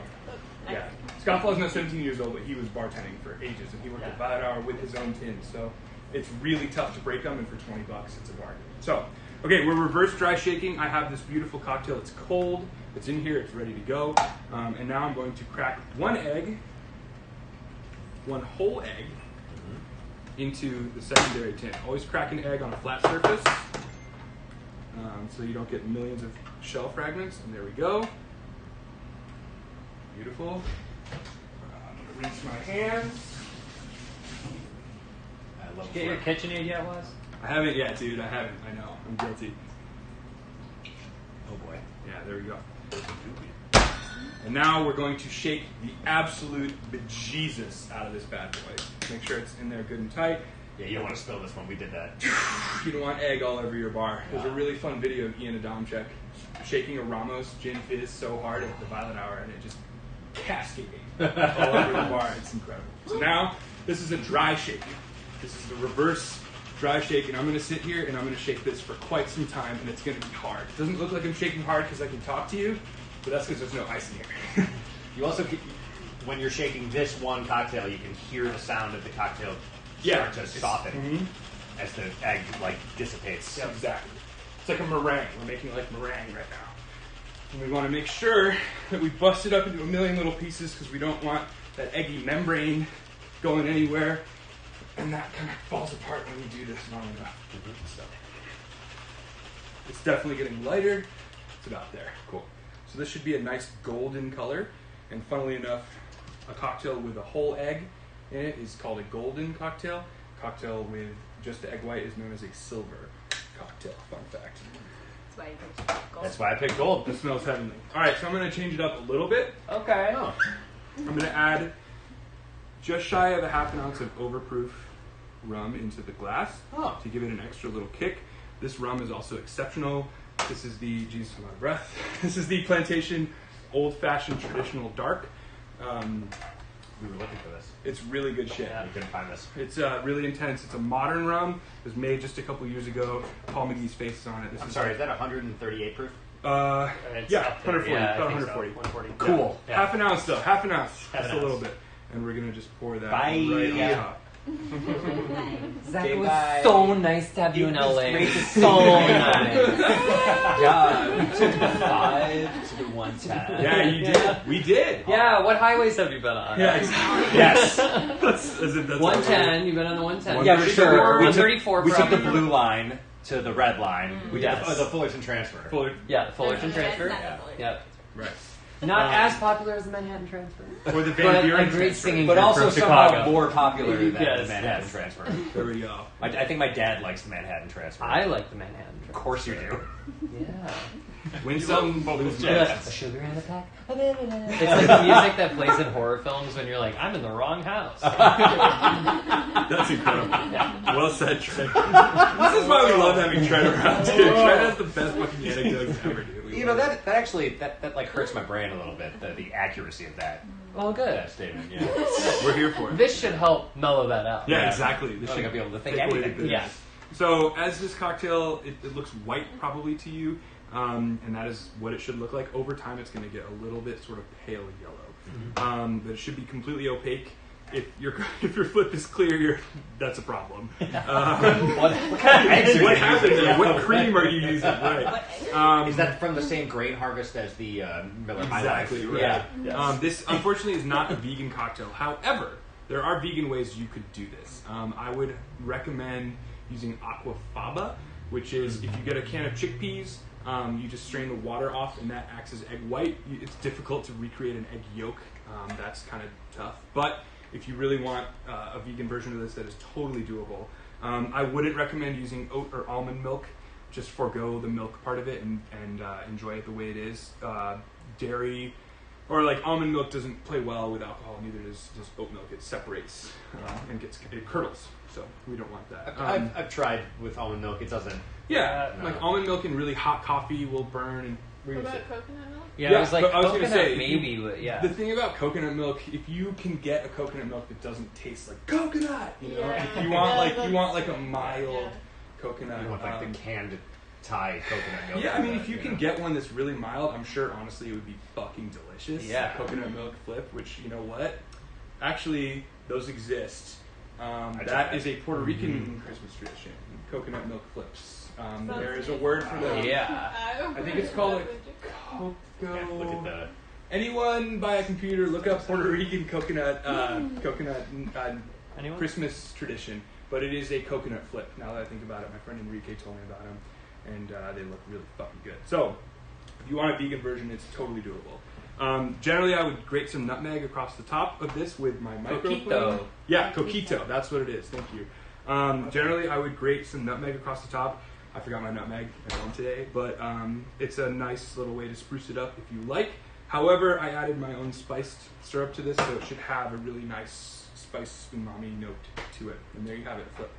yeah. Scofflaw's now 17 years old, but he was bartending for ages, and he worked at Violet Hour with his own tins. So it's really tough to break them, and for $20, it's a bargain. So, okay, we're reverse dry shaking. I have this beautiful cocktail. It's cold. It's in here. It's ready to go. And now I'm going to crack one whole egg, into the secondary tin. Always crack an egg on a flat surface so you don't get millions of shell fragments. And there we go. Beautiful. I'm going to rinse my hands. I love Get your KitchenAid yet, Wes? I haven't yet, dude. I haven't. I know. I'm guilty. Oh boy. Yeah, there we go. And now we're going to shake the absolute bejesus out of this bad boy. Make sure it's in there good and tight. Yeah, you don't want to spill this one. We did that. You don't want egg all over your bar. There's a really fun video of Ian Adamczyk shaking a Ramos gin fizz so hard at the Violet Hour, and it just cascading all over the bar. It's incredible. So now, this is a dry shaking. This is the reverse dry shake, and I'm going to sit here and I'm going to shake this for quite some time, and it's going to be hard. It doesn't look like I'm shaking hard because I can talk to you, but that's because there's no ice in here. You also, when you're shaking this one cocktail, you can hear the sound of the cocktail start to soften as the egg dissipates. Yeah, exactly. It's like a meringue. We're making like meringue right now. And we want to make sure that we bust it up into a million little pieces because we don't want that eggy membrane going anywhere. And that kind of falls apart when you do this long enough. So it's definitely getting lighter. It's about there. Cool. So this should be a nice golden color. And funnily enough, a cocktail with a whole egg in it is called a golden cocktail. Cocktail with just the egg white is known as a silver cocktail. Fun fact. That's why you picked gold. That's why I picked gold. It smells heavenly. All right, so I'm going to change it up a little bit. Okay. Oh. I'm going to add just shy of a half an ounce of overproof rum into the glass to give it an extra little kick. This rum is also exceptional. This is the, geez, I'm out of breath. This is the Plantation Old Fashioned Traditional Dark. We were looking for this. It's really good shit. We couldn't find this. It's really intense. It's a modern rum. It was made just a couple years ago. Paul McGee's face is on it. I'm sorry, is that 138 proof? It's Yeah, up there. 140. Yeah, I About think so. 140. 140. Cool. Yeah. Half an ounce though. Half an ounce. Half Just an a little ounce. bit. And we're going to just pour that Bye. right on Yeah. top. Zach, Okay, it was bye. so nice to have you in It was LA. great to see So you. nice. Yeah, we took the 5 to the 110. Yeah, you did. We did. Yeah, what highways have you been on? Yeah, exactly. Yes. That's 110. You've been on the 110. Yeah, for sure. 134. We took the probably. blue line to the red line. We did Yes. the Fullerton transfer. Fuller. Yeah, the Fullerton transfer. Yeah. Yep. Right. Not as popular as the Manhattan transfer. Or the But Van Buren a great transfer. singing But group also from somehow Chicago. more popular than Yes, the Manhattan yes. transfer. There we go. I think my dad likes the Manhattan transfer. I like the Manhattan Of transfer. course you do. Yeah. Win some, lose jazz. some. Sugar in the pack. It's like the music that plays in horror films when you're like, I'm in the wrong house. That's incredible. Well said, Trey. This is why we love having Trey around, dude. Trey has the best fucking anecdotes ever, dude. We You know love that actually like hurts my brain a little bit. The accuracy of that Well, good. that statement. Yeah. it. We're here for it. This should help mellow that out. Yeah, Yeah. exactly. This I think should I'll be able to think take away the anything. bitterness. Yeah. So as this cocktail, it looks white probably to you, and that is what it should look like. Over time, it's going to get a little bit sort of pale yellow, but it should be completely opaque. If your flip is clear, that's a problem. What kind of eggs are What you happened using? there? What cream are you using? Right. Is that from the same grain harvest as the Miller High Exactly Life? right. Yeah. Yes. This unfortunately is not a vegan cocktail. However, there are vegan ways you could do this. I would recommend using aquafaba, which is if you get a can of chickpeas, you just strain the water off, and that acts as egg white. It's difficult to recreate an egg yolk. That's kind of tough. But if you really want a vegan version of this, that is totally doable. I wouldn't recommend using oat or almond milk. Just forego the milk part of it and enjoy it the way it is. Dairy or like almond milk doesn't play well with alcohol. Neither does oat milk. It separates and it curdles. So we don't want that. I've tried with almond milk. It doesn't. Yeah, No. like almond milk in really hot coffee will burn, and were you What gonna about coconut milk? Yeah, Yeah, it was like but I was gonna coconut say, maybe, but yeah. The thing about coconut milk, if you can get a coconut milk that doesn't taste like coconut, you know, Yeah. if you want Yeah, like you want like a that's- mild yeah. coconut. You want like the canned Thai coconut milk. Yeah, I mean, like if you that, can know? get one that's really mild, I'm sure honestly it would be fucking delicious. Yeah. Coconut milk flip, which you know what? Actually, those exist. tried. That is a Puerto Rican Christmas tradition. Coconut milk flips. There is a word for those. Yeah. I think it's called Yeah, look at cocoa. the. Anyone by a computer, look up Puerto Rican coconut Anyone? Christmas tradition. But it is a coconut flip. Now that I think about it, my friend Enrique told me about them, and they look really fucking good. So, if you want a vegan version, it's totally doable. Generally, I would grate some nutmeg across the top of this with my microplane. Coquito. Yeah, coquito. That's what it is. Thank you. Generally, I would grate some nutmeg across the top. I forgot my nutmeg at home today, but it's a nice little way to spruce it up if you like. However, I added my own spiced syrup to this, so it should have a really nice spice umami note to it. And there you have it, flip.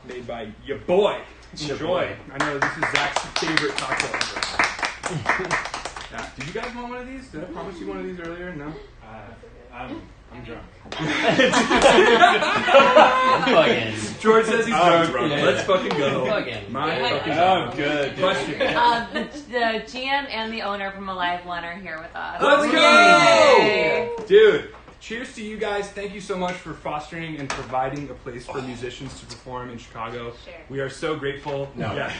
Made by your boy. Your Enjoy. boy. I know this is Zach's favorite cocktail ever. Yeah. Did you guys want one of these? Did I promise you one of these earlier? No? I'm drunk. Fucking. George says he's drunk. drunk. Let's fucking go. Fucking. My Yeah. fucking Oh, good. question. The GM and the owner from aliveOne are here with us. Let's Yay. go! Dude, cheers to you guys. Thank you so much for fostering and providing a place for musicians to perform in Chicago. Sure. We are so grateful. No. Yeah,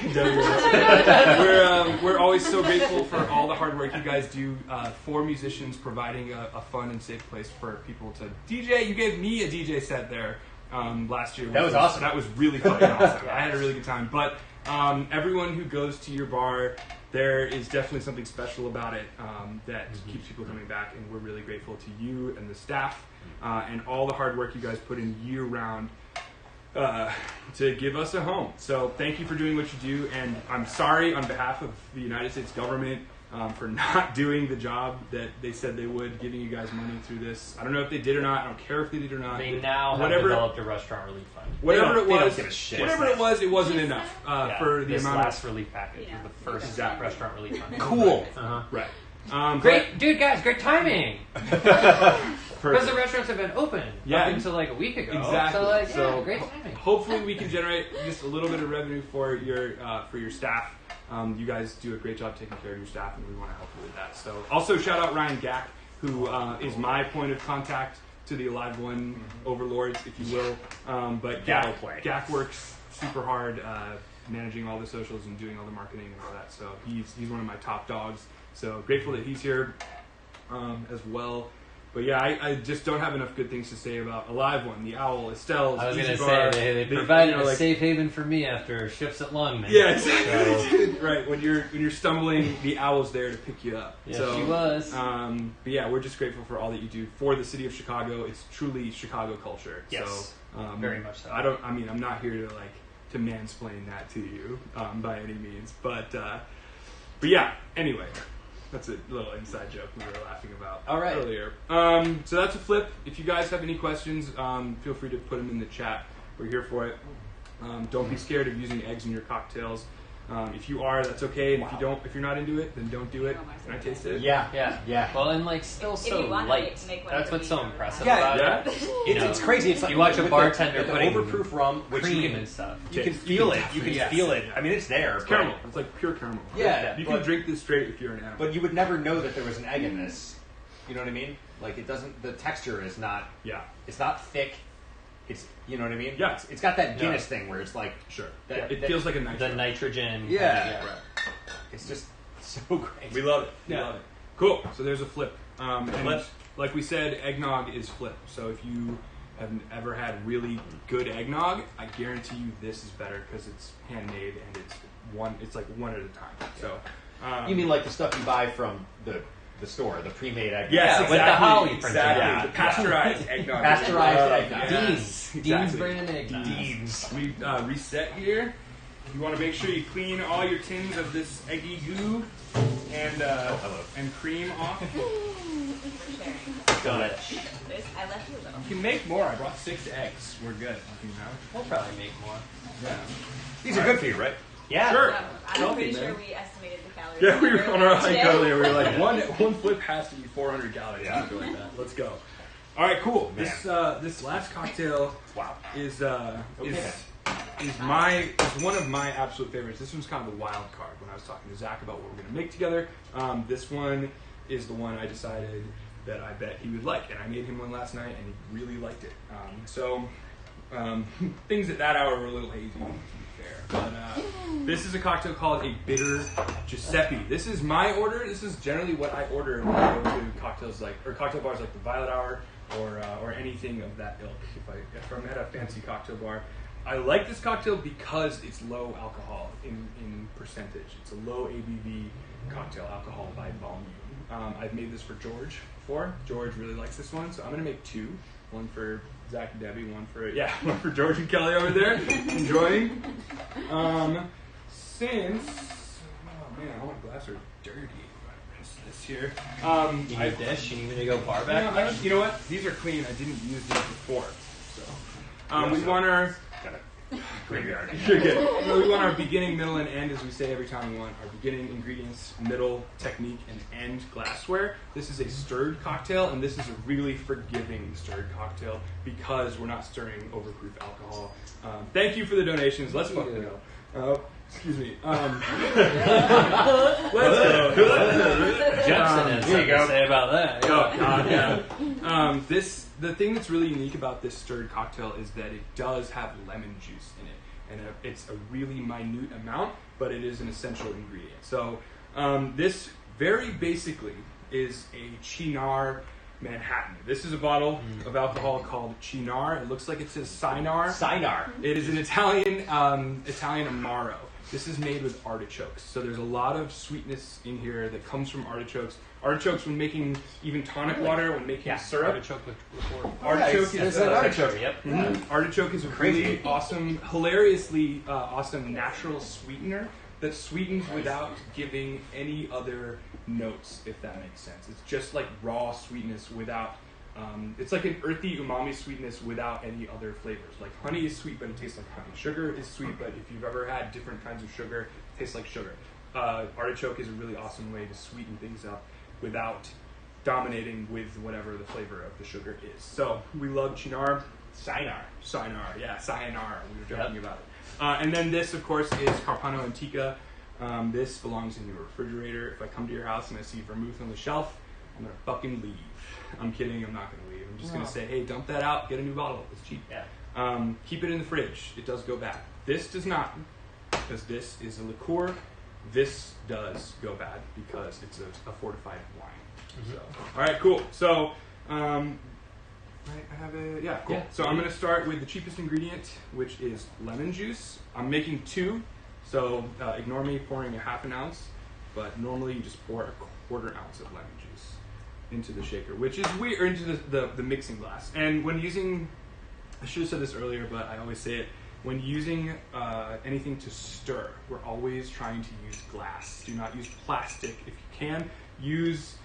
we're always so grateful for all the hard work you guys do for musicians, providing a fun and safe place for people to DJ. You gave me a DJ set there last year. That was awesome. That was really fucking awesome. I had a really good time. But everyone who goes to your bar, there is definitely something special about it that keeps people coming back, and we're really grateful to you and the staff and all the hard work you guys put in year round to give us a home. So thank you for doing what you do, and I'm sorry on behalf of the United States government for not doing the job that they said they would, giving you guys money through this. I don't know if they did or not. I don't care if they did or not. They now have Whatever- developed a restaurant relief fund. Whatever They it don't was, give a shit. whatever it was, it wasn't enough Yeah, for the this amount last of relief package Yeah. was the first Exactly. restaurant relief fund. Cool. Uh-huh. right. Great, dude, guys, great timing. Because the restaurants have been open Yeah. up until like a week ago. Exactly. So, like, yeah, So, great timing. Hopefully, we can generate just a little bit of revenue for your staff. You guys do a great job taking care of your staff, and we want to help you with that. So, also shout out Ryan Gack, who is my point of contact to the aliveOne overlords, if you will. But That'll play. Gack works super hard, managing all the socials and doing all the marketing and all that. So he's one of my top dogs. So grateful that he's here as well. But yeah, I just don't have enough good things to say about aliveOne, the Owl, Estelle's, I was Easy gonna Bar. say they provided you know, a like- safe haven for me after shifts at Longman. Yeah, exactly. So, Right, when you're stumbling, the Owl's there to pick you up. yeah, So, she was. But yeah, we're just grateful for all that you do for the city of Chicago. It's truly Chicago culture. Yes, So, very much so. I'm not here to mansplain that to you by any means. But yeah. Anyway, that's a little inside joke we were laughing about All right. earlier. So that's a flip. If you guys have any questions, feel free to put them in the chat. We're here for it. Don't be scared of using eggs in your cocktails. If you are, that's okay. And if you're not into it, then don't do it. Can I taste it? Yeah. Well, and like still If so you want to light. make one That's for what's me, so you impressive Yeah. about Yeah? it. It's crazy. It's like you watch a with bartender the putting overproof rum, which cream you can, and stuff. you can You feel can it. You can definitely- feel it. I mean, it's there. It's but- caramel. It's like pure caramel. Yeah, You but- can drink this straight if you're an animal. But you would never know that there was an egg in this. You know what I mean? Like it doesn't. The texture is not. Yeah. It's not thick. It's. You know what I mean? Yeah. It's got that Yeah. Guinness thing where it's like. Sure. That- It that- feels like a nitro. The nitrogen. Yeah. Right. It's just so great. We love it. We Yeah. love it. Cool. So there's a flip. And Flip. like we said, eggnog is flip. So if you have ever had really good eggnog, I guarantee you this is better because it's handmade and it's like one at a time. So You mean like the stuff you buy from the store, the pre-made egg? yes, Yeah, exactly, with the holly printed. exactly. Yeah. The pasteurized eggnog. Pasteurized eggnog. Yes, Dean's exactly. brand eggnog. Deans. We reset here. You want to make sure you clean all your tins of this eggy goo and hello. and cream off. Got it. I left you a little. You can make more. I brought 6 eggs. We're good. You know? We'll probably make more. Yeah. These are good for you, right? Yeah. Sure. I'm Tell pretty me, sure man. we estimated the calories. Yeah, we were on our hike today. earlier. We were like, one flip has to be 400 calories. Yeah. Something like that. Let's go. All right, cool. Man. This last cocktail Wow. is Okay. one of my absolute favorites. This one's kind of the wild card when I was talking to Zach about what we're going to make together. This one is the one I decided that I bet he would like, and I made him one last night, and he really liked it. Things at that hour were a little hazy, to be fair. But this is a cocktail called a bitter Giuseppe. This is my order. This is generally what I order when I go to cocktail bars like the Violet Hour or anything of that ilk. If I'm at a fancy cocktail bar, I like this cocktail because it's low alcohol in percentage. It's a low ABV cocktail, alcohol by volume. I've made this for George before. George really likes this one, so I'm going to make two. One for Zach and Debbie, one for George and Kelly over there enjoying. Since all my glasses are dirty. Rinse this here. You need a dish? You need me to go far back? You know what? These are clean. I didn't use these before, so we want our Graveyard. You're good. So we want our beginning, middle, and end, as we say every time. We want our beginning ingredients, middle technique, and end glassware. This is a stirred cocktail, and this is a really forgiving stirred cocktail because we're not stirring overproof alcohol. Thank you for the donations. Let's fucking go. Excuse me. Let's go. Jepson has something to say about that. Oh, God, yeah. The thing that's really unique about this stirred cocktail is that it does have lemon juice in it. And it's a really minute amount, but it is an essential ingredient. So this very basically is a Cynar Manhattan. This is a bottle of alcohol called Cynar. It looks like it says Cynar. Cynar. It is an Italian Amaro. This is made with artichokes. So there's a lot of sweetness in here that comes from artichokes. Artichokes when making even tonic water, when making syrup. Artichoke liqueur. Artichoke It's is an artichoke. Yep. Artichoke is a really awesome, hilariously awesome natural sweetener that sweetens without giving any other notes, if that makes sense. It's just like raw sweetness without, it's like an earthy umami sweetness without any other flavors. Like honey is sweet, but it tastes like honey. Sugar is sweet, but if you've ever had different kinds of sugar, it tastes like sugar. Artichoke is a really awesome way to sweeten things up without dominating with whatever the flavor of the sugar is. So we love Cynar. Cynar, yeah, Cynar. We were joking about it. And then this, of course, is Carpano Antica. This belongs in your refrigerator. If I come to your house and I see vermouth on the shelf, I'm going to fucking leave. I'm kidding, I'm not going to leave. I'm just going to say, hey, dump that out, get a new bottle. It's cheap. Yeah. Keep it in the fridge. It does go bad. This does not, because this is a liqueur. This does go bad because it's a fortified wine. So, all right, cool. So, I have a, cool. Yeah. So I'm going to start with the cheapest ingredient, which is lemon juice. I'm making two, so ignore me pouring a half an ounce, but normally you just pour a quarter ounce of lemon juice into the shaker, which is weird, or into the mixing glass. And when using, I should have said this earlier, but I always say it, when using anything to stir, we're always trying to use glass. Do not use plastic. If you can, use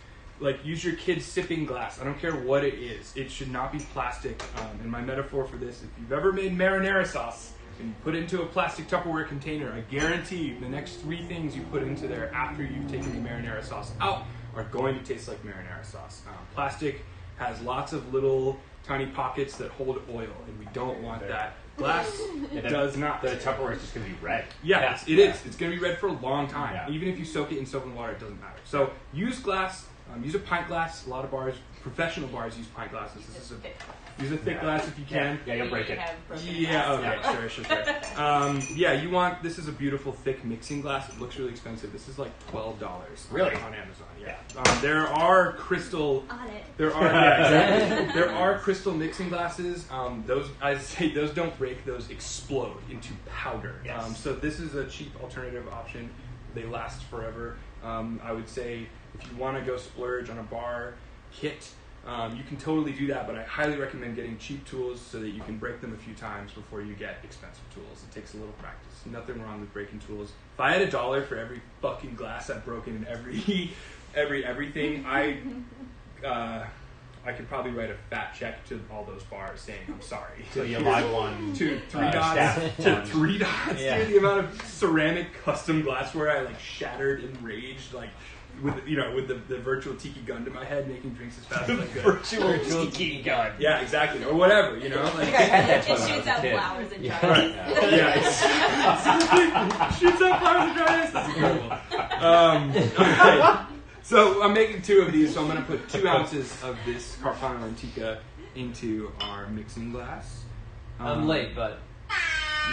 your kid's sipping glass. I don't care what it is. It should not be plastic. And my metaphor for this, if you've ever made marinara sauce and you put it into a plastic Tupperware container, I guarantee the next three things you put into there after you've taken the marinara sauce out are going to taste like marinara sauce. Plastic has lots of little tiny pockets that hold oil, and we don't want that. Glass does not. The Tupperware is just going to be red. Yeah, it is. It's going to be red for a long time. Yeah. Even if you soak it in soap and water, it doesn't matter. So use glass. Use a pint glass. A lot of bars, professional bars, use pint glasses. Use a thick glass if you can. Yeah, you'll break it. Yeah, okay, sure. You want, this is a beautiful thick mixing glass. It looks really expensive. This is like $12 Really? on Amazon. Yeah. There are crystal. On it. There are there are crystal mixing glasses. Those, I say, those don't break. Those explode into powder. Yes. So this is a cheap alternative option. They last forever. I would say if you want to go splurge on a bar kit, you can totally do that, but I highly recommend getting cheap tools so that you can break them a few times before you get expensive tools. It takes a little practice. Nothing wrong with breaking tools. If I had $1 for every fucking glass I've broken in everything, I could probably write a fat check to all those bars saying I'm sorry. To the aliveOne to three dots. staff To fund. 3 dots. Yeah. Dude, the amount of ceramic custom glassware I like shattered in rage, like with the virtual tiki gun to my head, making drinks as fast as I could. Virtual tiki gun. Yeah, exactly, or whatever. You know, I like think I had that It toy when I was shoots a out kid. flowers and Yeah. jars. yeah, it's shoots out flowers and dry ice. That's incredible. Okay. So I'm making 2 of these, so I'm going to put 2 ounces of this Carpano Antica into our mixing glass. I'm late, but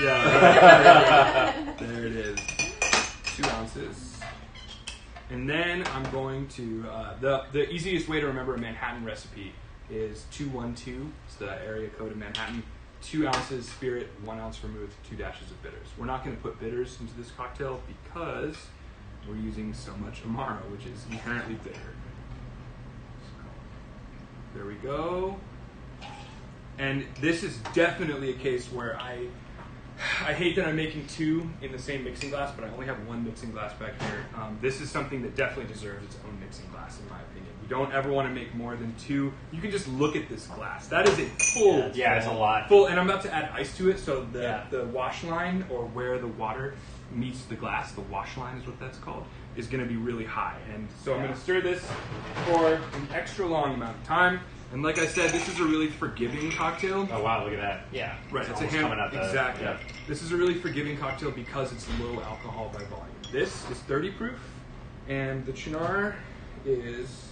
Yeah, right. There it is. 2 ounces. And then I'm going to, the easiest way to remember a Manhattan recipe is 212. It's the area code of Manhattan. 2 ounces spirit, 1 ounce vermouth, 2 dashes of bitters. We're not going to put bitters into this cocktail because we're using so much Amaro, which is inherently bitter. So, there we go. And this is definitely a case where I hate that I'm making 2 in the same mixing glass, but I only have 1 mixing glass back here. This is something that definitely deserves its own mixing glass, in my opinion. You don't ever want to make more than 2. You can just look at this glass. That is a full. Yeah, it's a lot. Full, and I'm about to add ice to it, so Yeah. the wash line, or where the water meets the glass, the wash line is what that's called, is going to be really high. And so I'm going to stir this for an extra long amount of time. And like I said, this is a really forgiving cocktail. Oh wow, look at that. Yeah. Right, it's a almost hand. coming out the- Exactly. yeah. This is a really forgiving cocktail because it's low alcohol by volume. This is 30 proof, and the Chinar is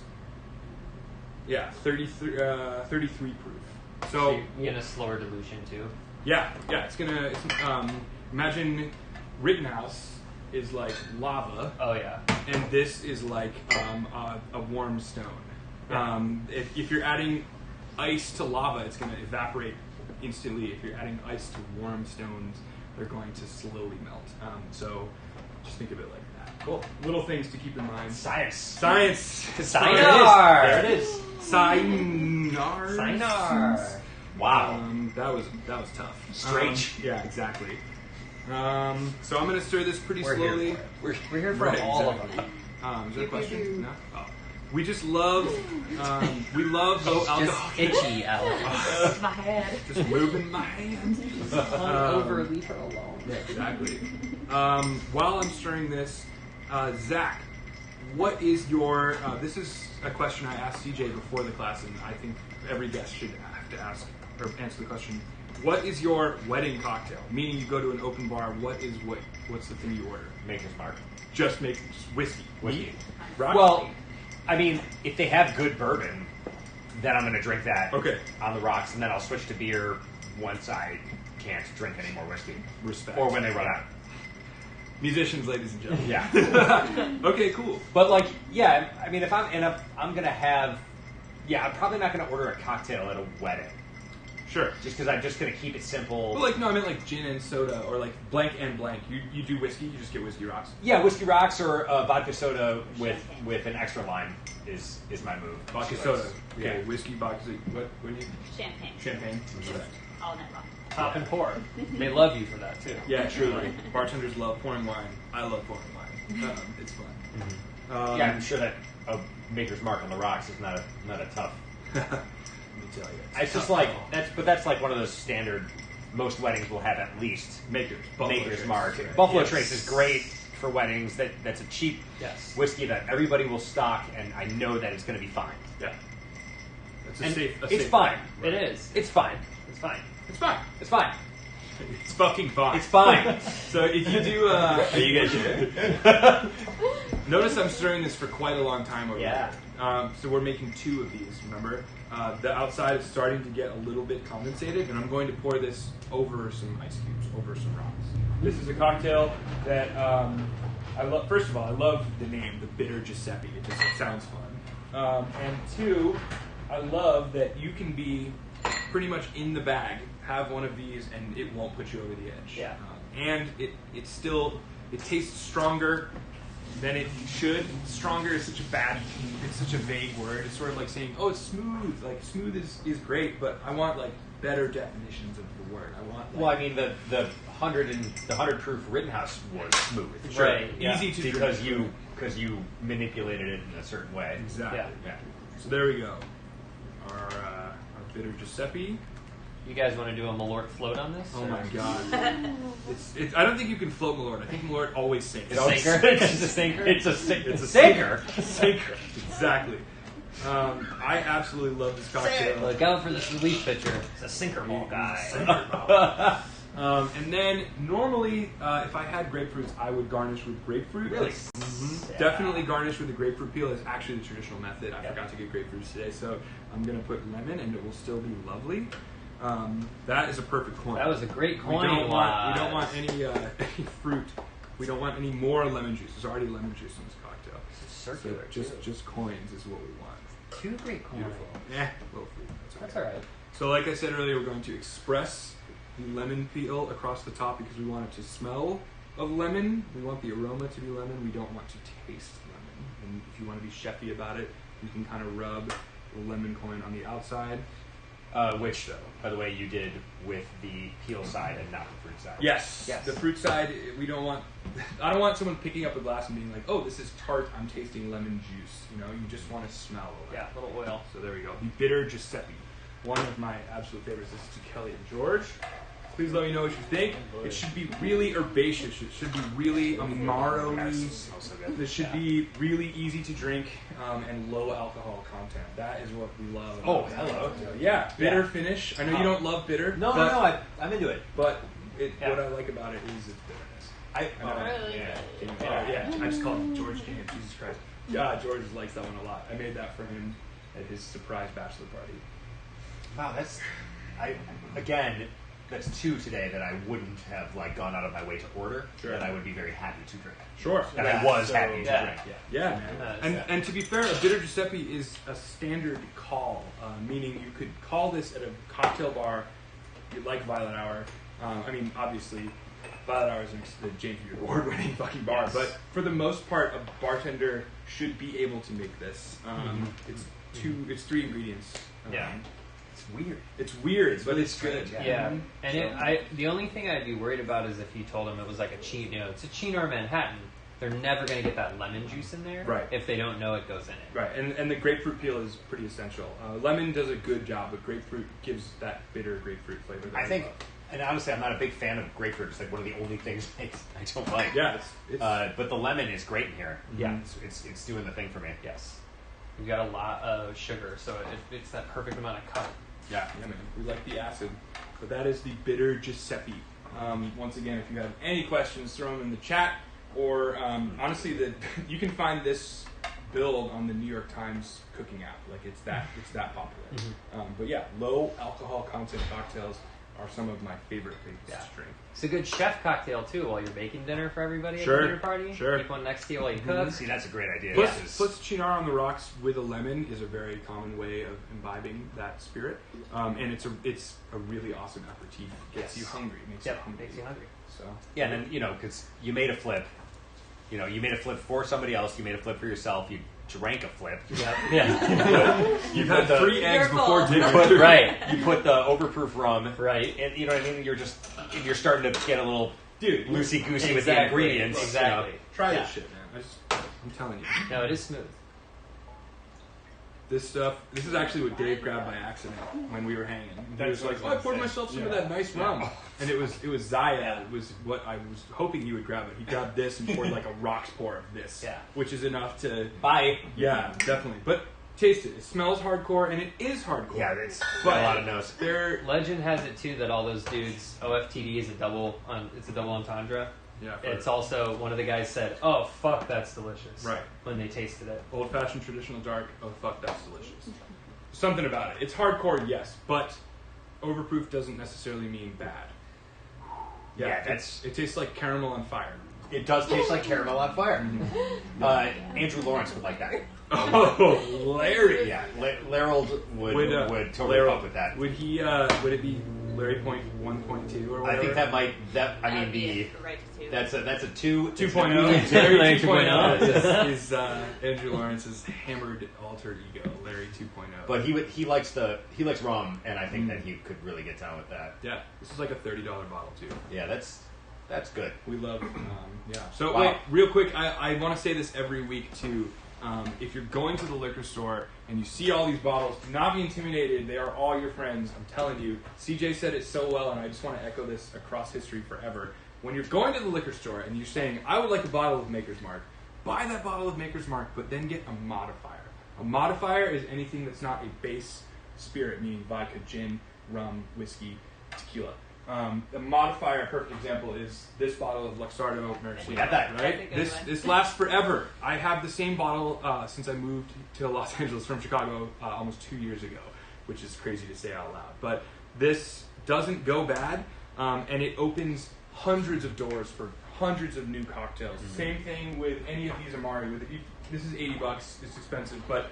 33 proof. So you get a slower dilution too. yeah, it's gonna. Imagine Rittenhouse is like lava, Oh yeah. and this is like a warm stone. If you're adding ice to lava, it's going to evaporate instantly. If you're adding ice to warm stones, they're going to slowly melt. So just think of it like that. Cool. Little things to keep in mind. Science. Science. Sayonara. There it is. Sayonara. Sayonara. Wow. That was tough. Strange. Yeah, exactly. So I'm going to stir this pretty We're slowly. here for it. We're here for Right, all exactly. of them. Is there a question? No. Oh. We just love. We love low alcohol. Just itchy, Alex. My head. Just moving my hand. Over, leave her alone. Yeah, exactly. While I'm stirring this, Zach, what is your? This is a question I asked CJ before the class, and I think every guest should have to ask or answer the question. What is your wedding cocktail? Meaning, you go to an open bar. What's the thing you order? Maker's Mark. Just whiskey. Whiskey. Rock? Well, I mean, if they have good bourbon, then I'm going to drink that Okay. on the rocks, and then I'll switch to beer once I can't drink any more whiskey. Respect. Or when they run out. Musicians, ladies and gentlemen. Yeah. Okay, cool. But like, yeah, I mean, if I'm going to have, I'm probably not going to order a cocktail at a wedding. Sure. Just because I'm just going to keep it simple. Well, I meant like gin and soda, or like blank and blank. You do whiskey, you just get whiskey rocks. Yeah, whiskey rocks or vodka soda with an extra lime is my move. Vodka She soda. likes- Okay, Yeah. whiskey, vodka. What do you? Champagne. Champagne. All night long. Pop and pour. They love you for that too. Yeah, truly. Bartenders love pouring wine. I love pouring wine. It's fun. Yeah, I'm sure that a Maker's Mark on the rocks is not a tough. Let me tell you. It's just like that's like one of those standard. Most weddings will have at least Maker's Maker's Mark. Right. Buffalo Yes. Trace is great for weddings. That's a cheap Yes. whiskey that everybody will stock, and I know that it's going to be fine. Yeah. That's And safe. it's fine. It is. It's fine. It's fine. It's fine. It's fine. It's fucking fine. It's fine. So if you do, Are you guys sure? notice I'm stirring this for quite a long time over Yeah. here. So we're making 2 of these, remember? The outside is starting to get a little bit condensated, and I'm going to pour this over some ice cubes, over some rocks. This is a cocktail that I love. First of all, I love the name, the Bitter Giuseppe. It sounds fun. And 2, I love that you can be pretty much in the bag, have one of these, and it won't put you over the edge. Yeah. And it tastes stronger than it should. Stronger is such a vague word. It's sort of like saying, oh, it's smooth. Like, smooth is great, but I want like better definitions of the word. I want like, Well, I mean the 100 proof Rittenhouse was smooth, Sure. Right. Yeah. Easy to because drink. you manipulated it in a certain way. Exactly. Yeah. So there we go. our bitter Giuseppe. You guys want to do a Malort float on this? Oh or- my god. I don't think you can float Malort. I think Malort always sinks. It's a sinker. It's a sinker. It's a sinker. It's a sinker. Sinker. Exactly. I absolutely love this cocktail. Look out for this relief pitcher. It's a sinker ball guy. And then normally, if I had grapefruits, I would garnish with grapefruit. Really? Mm-hmm. Definitely garnish with the grapefruit peel. Is actually the traditional method. I forgot to get grapefruits today, so I'm gonna put lemon, and it will still be lovely. That is a perfect coin. That was a great coin. We don't want any fruit. We don't want any more lemon juice. There's already lemon juice in this cocktail. Circular. So just coins is what we want. 2 great coins. Beautiful. Little fruit. That's all right. So like I said earlier, we're going to express the lemon peel across the top because we want it to smell of lemon. We want the aroma to be lemon. We don't want to taste lemon. And if you want to be chefy about it, you can kind of rub the lemon coin on the outside. Which, by the way, you did with the peel side and not the fruit side. Yes. Yes. The fruit side, we don't want... I don't want someone picking up a glass and being like, oh, this is tart, I'm tasting lemon juice. You know, you just want to smell it. Yeah, a little oil. So there we go. The bitter Giuseppe. One of my absolute favorites. This is to Kelly and George. Please let me know what you think. It should be really herbaceous. It should be really amaro-y. Smells so good. This should be really easy to drink and low alcohol content. That is what we love. Oh, hello. Yeah, bitter finish. I know you don't love bitter. No, I'm into it. But what I like about it is its bitterness. I Really? Yeah. I just called him George James. Jesus Christ. Yeah, George likes that one a lot. I made that for him at his surprise bachelor party. Wow, that's 2 today that I wouldn't have gone out of my way to order. Sure. That I would be very happy to drink. Sure. That I was happy to drink. Yeah, man. And to be fair, a bitter Giuseppe is a standard call, meaning you could call this at a cocktail bar. You like Violet Hour. I mean, obviously, Violet Hour is the James Beard award-winning fucking bar, Yes. but for the most part, a bartender should be able to make this. It's 3 ingredients. Yeah. It's weird. It's weird, but really it's good. strange, Yeah, and the only thing I'd be worried about is if you told them it was like a Chino, it's a Chino or Manhattan. They're never going to get that lemon juice in there, Right. if they don't know it goes in it. Right, and the grapefruit peel is pretty essential. Lemon does a good job, but grapefruit gives that bitter grapefruit flavor. That I think, love. and honestly, I'm not a big fan of grapefruit. It's one of the only things I don't like. Yeah, it's but the lemon is great in here. Yeah. It's doing the thing for me. Yes. We've got a lot of sugar, so it's that perfect amount of cut. Yeah, man. We like the acid. But that is the bitter Giuseppe. Once again, if you have any questions, throw them in the chat. Or honestly, you can find this build on the New York Times cooking app. It's that popular. Mm-hmm. But yeah, low alcohol content cocktails are some of my favorite things to drink. It's a good chef cocktail too while you're baking dinner for everybody at Sure, the dinner party. sure. Keep one next to you while you cook. See, that's a great idea. Plus Chinar on the rocks with a lemon is a very common way of imbibing that spirit, and it's a really awesome aperitif. Gets you hungry, makes you hungry. Makes you hungry. So Yeah, and then because you made a flip, you made a flip for somebody else. You made a flip for yourself. You drank a flip. Yeah. you had 3 eggs Careful. before dinner. Right. You put the overproof rum. Right. And you know what I mean. You're starting to get a little loosey goosey with the Exactly. ingredients. Exactly. Try Yeah. this shit, man. I'm telling you. No, it is smooth. This stuff. This is actually what Dave grabbed by accident when we were hanging. He was like, "Oh, I poured myself some of that nice rum," and it was Zaya. It was what I was hoping he would grab it. He grabbed this and poured a rocks pour of this, which is enough to. Bye. Yeah, definitely. But taste it. It smells hardcore, and it is hardcore. Yeah, it's But a lot of nose. Legend has it too that all those dudes OFTD is a double entendre. Yeah. It's also one of the guys said, "Oh fuck, that's delicious." Right. When they tasted it. Old-fashioned traditional dark. Oh fuck, that's delicious. Something about it. It's hardcore, yes, but overproof doesn't necessarily mean bad. Yeah, it tastes like caramel on fire. It does taste like caramel on fire. Andrew Lawrence would like that. Oh, Larry! Yeah, Larold would totally fuck with that. Would he? Would it be Larry point 1.2 or whatever? I think that might. That's a 2. 2.0. Larry 2.0 is Andrew Lawrence's hammered alter ego, Larry 2.0. But he likes rum, and I think that he could really get down with that. Yeah, this is like a $30 bottle too. Yeah, that's good. We love, yeah. So Wow. wait, real quick, I want to say this every week too. If you're going to the liquor store and you see all these bottles, do not be intimidated. They are all your friends. I'm telling you. CJ said it so well, and I just want to echo this across history forever. When you're going to the liquor store and you're saying, I would like a bottle of Maker's Mark, buy that bottle of Maker's Mark, but then get a modifier. A modifier is anything that's not a base spirit, meaning vodka, gin, rum, whiskey, tequila. The modifier, a perfect example, is this bottle of Luxardo Maraschino. Got that. Right? This lasts forever. I have the same bottle since I moved to Los Angeles from Chicago almost 2 years ago, which is crazy to say out loud. But this doesn't go bad, and it opens hundreds of doors for hundreds of new cocktails. Mm-hmm. Same thing with any of these Amari. This is $80. It's expensive, but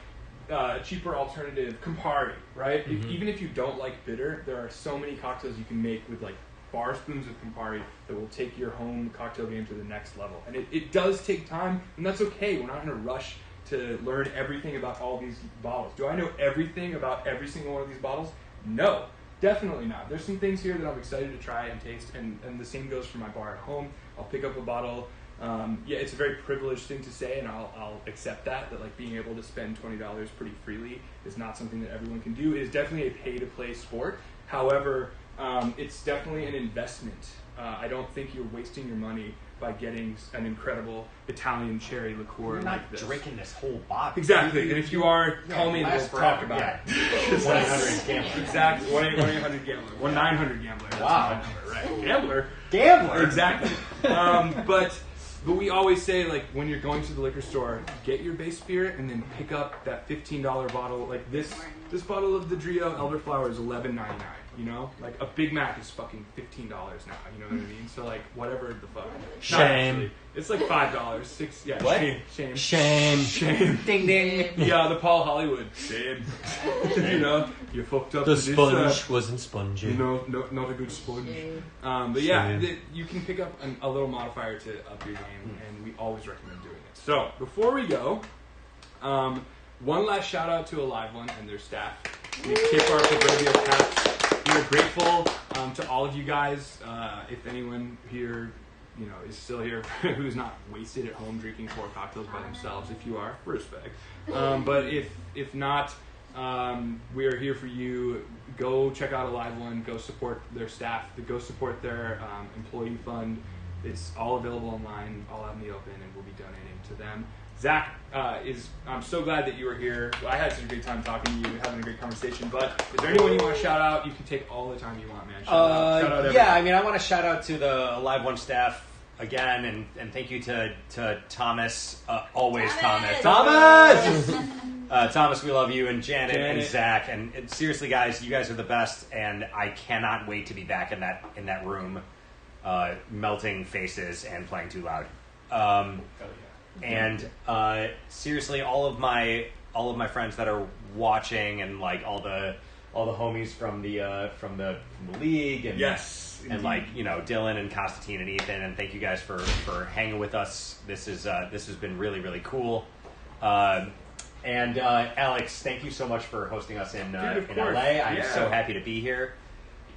cheaper alternative, Campari, right? Mm-hmm. Even if you don't like bitter, there are so many cocktails you can make with like bar spoons of Campari that will take your home cocktail game to the next level. And it does take time, and that's okay. We're not in a rush to learn everything about all these bottles. Do I know everything about every single one of these bottles? No, definitely not. There's some things here that I'm excited to try and taste, and the same goes for my bar at home. I'll pick up a bottle. It's a very privileged thing to say, and I'll accept that like being able to spend $20 pretty freely is not something that everyone can do. It is definitely a pay-to-play sport. However, it's definitely an investment. I don't think you're wasting your money by getting an incredible Italian cherry liqueur. You're like not this. drinking this whole bottle. Exactly, and if you are, call me and we'll talk about it. 1-800-GAMBLER. Exactly, 1-800-GAMBLER. 1-900-GAMBLER. That's Wow. my number, right? Gambler. Gambler. Exactly. But we always say, like, when you're going to the liquor store, get your base spirit and then pick up that $15 bottle. Like this bottle of the Drio Elderflower is $11.99. You know, like a Big Mac is fucking $15 now. You know what I mean? So like, whatever the fuck. Shame. Not actually. It's like $5, $6. Yeah. What? Shame. Ding ding. Yeah, the Paul Hollywood. Shame. You know, you fucked up. The with sponge this, wasn't spongy. not a good sponge. But yeah, you can pick up a little modifier to up your game, and we always recommend doing it. So before we go, one last shout out to AliveOne and their staff. We tip our proverbial caps. We are grateful to all of you guys. If anyone here, is still here who's not wasted at home drinking 4 cocktails by themselves, if you are, respect. But if not, we are here for you. Go check out AliveOne. Go support their staff. Go support their employee fund. It's all available online, all out in the open, and we'll be donating to them. Zach, I'm so glad that you were here. I had such a great time talking to you, having a great conversation. But is there anyone you want to shout out? You can take all the time you want, man. Shout out everyone. Yeah, I mean, I want to shout out to the AliveOne staff again, and thank you to Thomas, always Thomas. Thomas, we love you, and Janet and Zach, and seriously, guys, you guys are the best, and I cannot wait to be back in that room, melting faces and playing too loud. And seriously, all of my friends that are watching, and like all the homies from the league, and yes, and like Dylan and Constantine and Ethan, and thank you guys for hanging with us. This has been really, really cool. And Alex, thank you so much for hosting us in LA. I'm so happy to be here.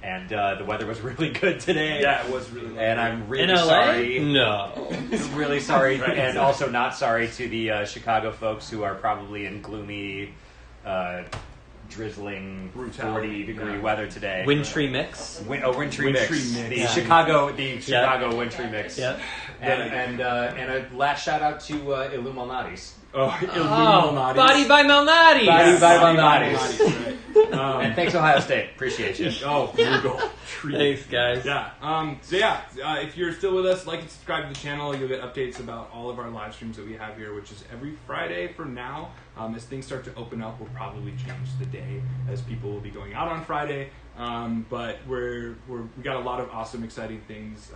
And the weather was really good today. Yeah, it was really good. And I'm really in LA? sorry. No. Really sorry. Right. And also not sorry to the Chicago folks who are probably in gloomy, drizzling, 40-degree weather today. Wintry mix. Wintry mix. The Yeah. Chicago wintry mix. Yeah. And a last shout out to Illu Malnati's. Illuminati. Body by Malnati's. Body by Malnati's. Right. And thanks, Ohio State. Appreciate you. Frugal. Thanks, guys. Yeah. If you're still with us, like and subscribe to the channel. You'll get updates about all of our live streams that we have here, which is every Friday for now. As things start to open up, we'll probably change the day as people will be going out on Friday. But we got a lot of awesome, exciting things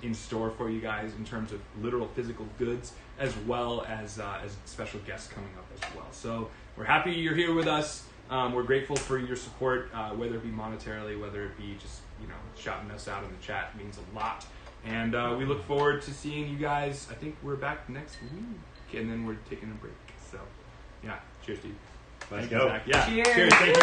in store for you guys in terms of literal physical goods, as well as special guests coming up as well. So we're happy you're here with us. We're grateful for your support, whether it be monetarily, whether it be just shouting us out in the chat. It means a lot. And we look forward to seeing you guys. I think we're back next week, and then we're taking a break. So yeah, cheers, Steve. Let's go. Yeah, Cheers. Cheers. Thank you.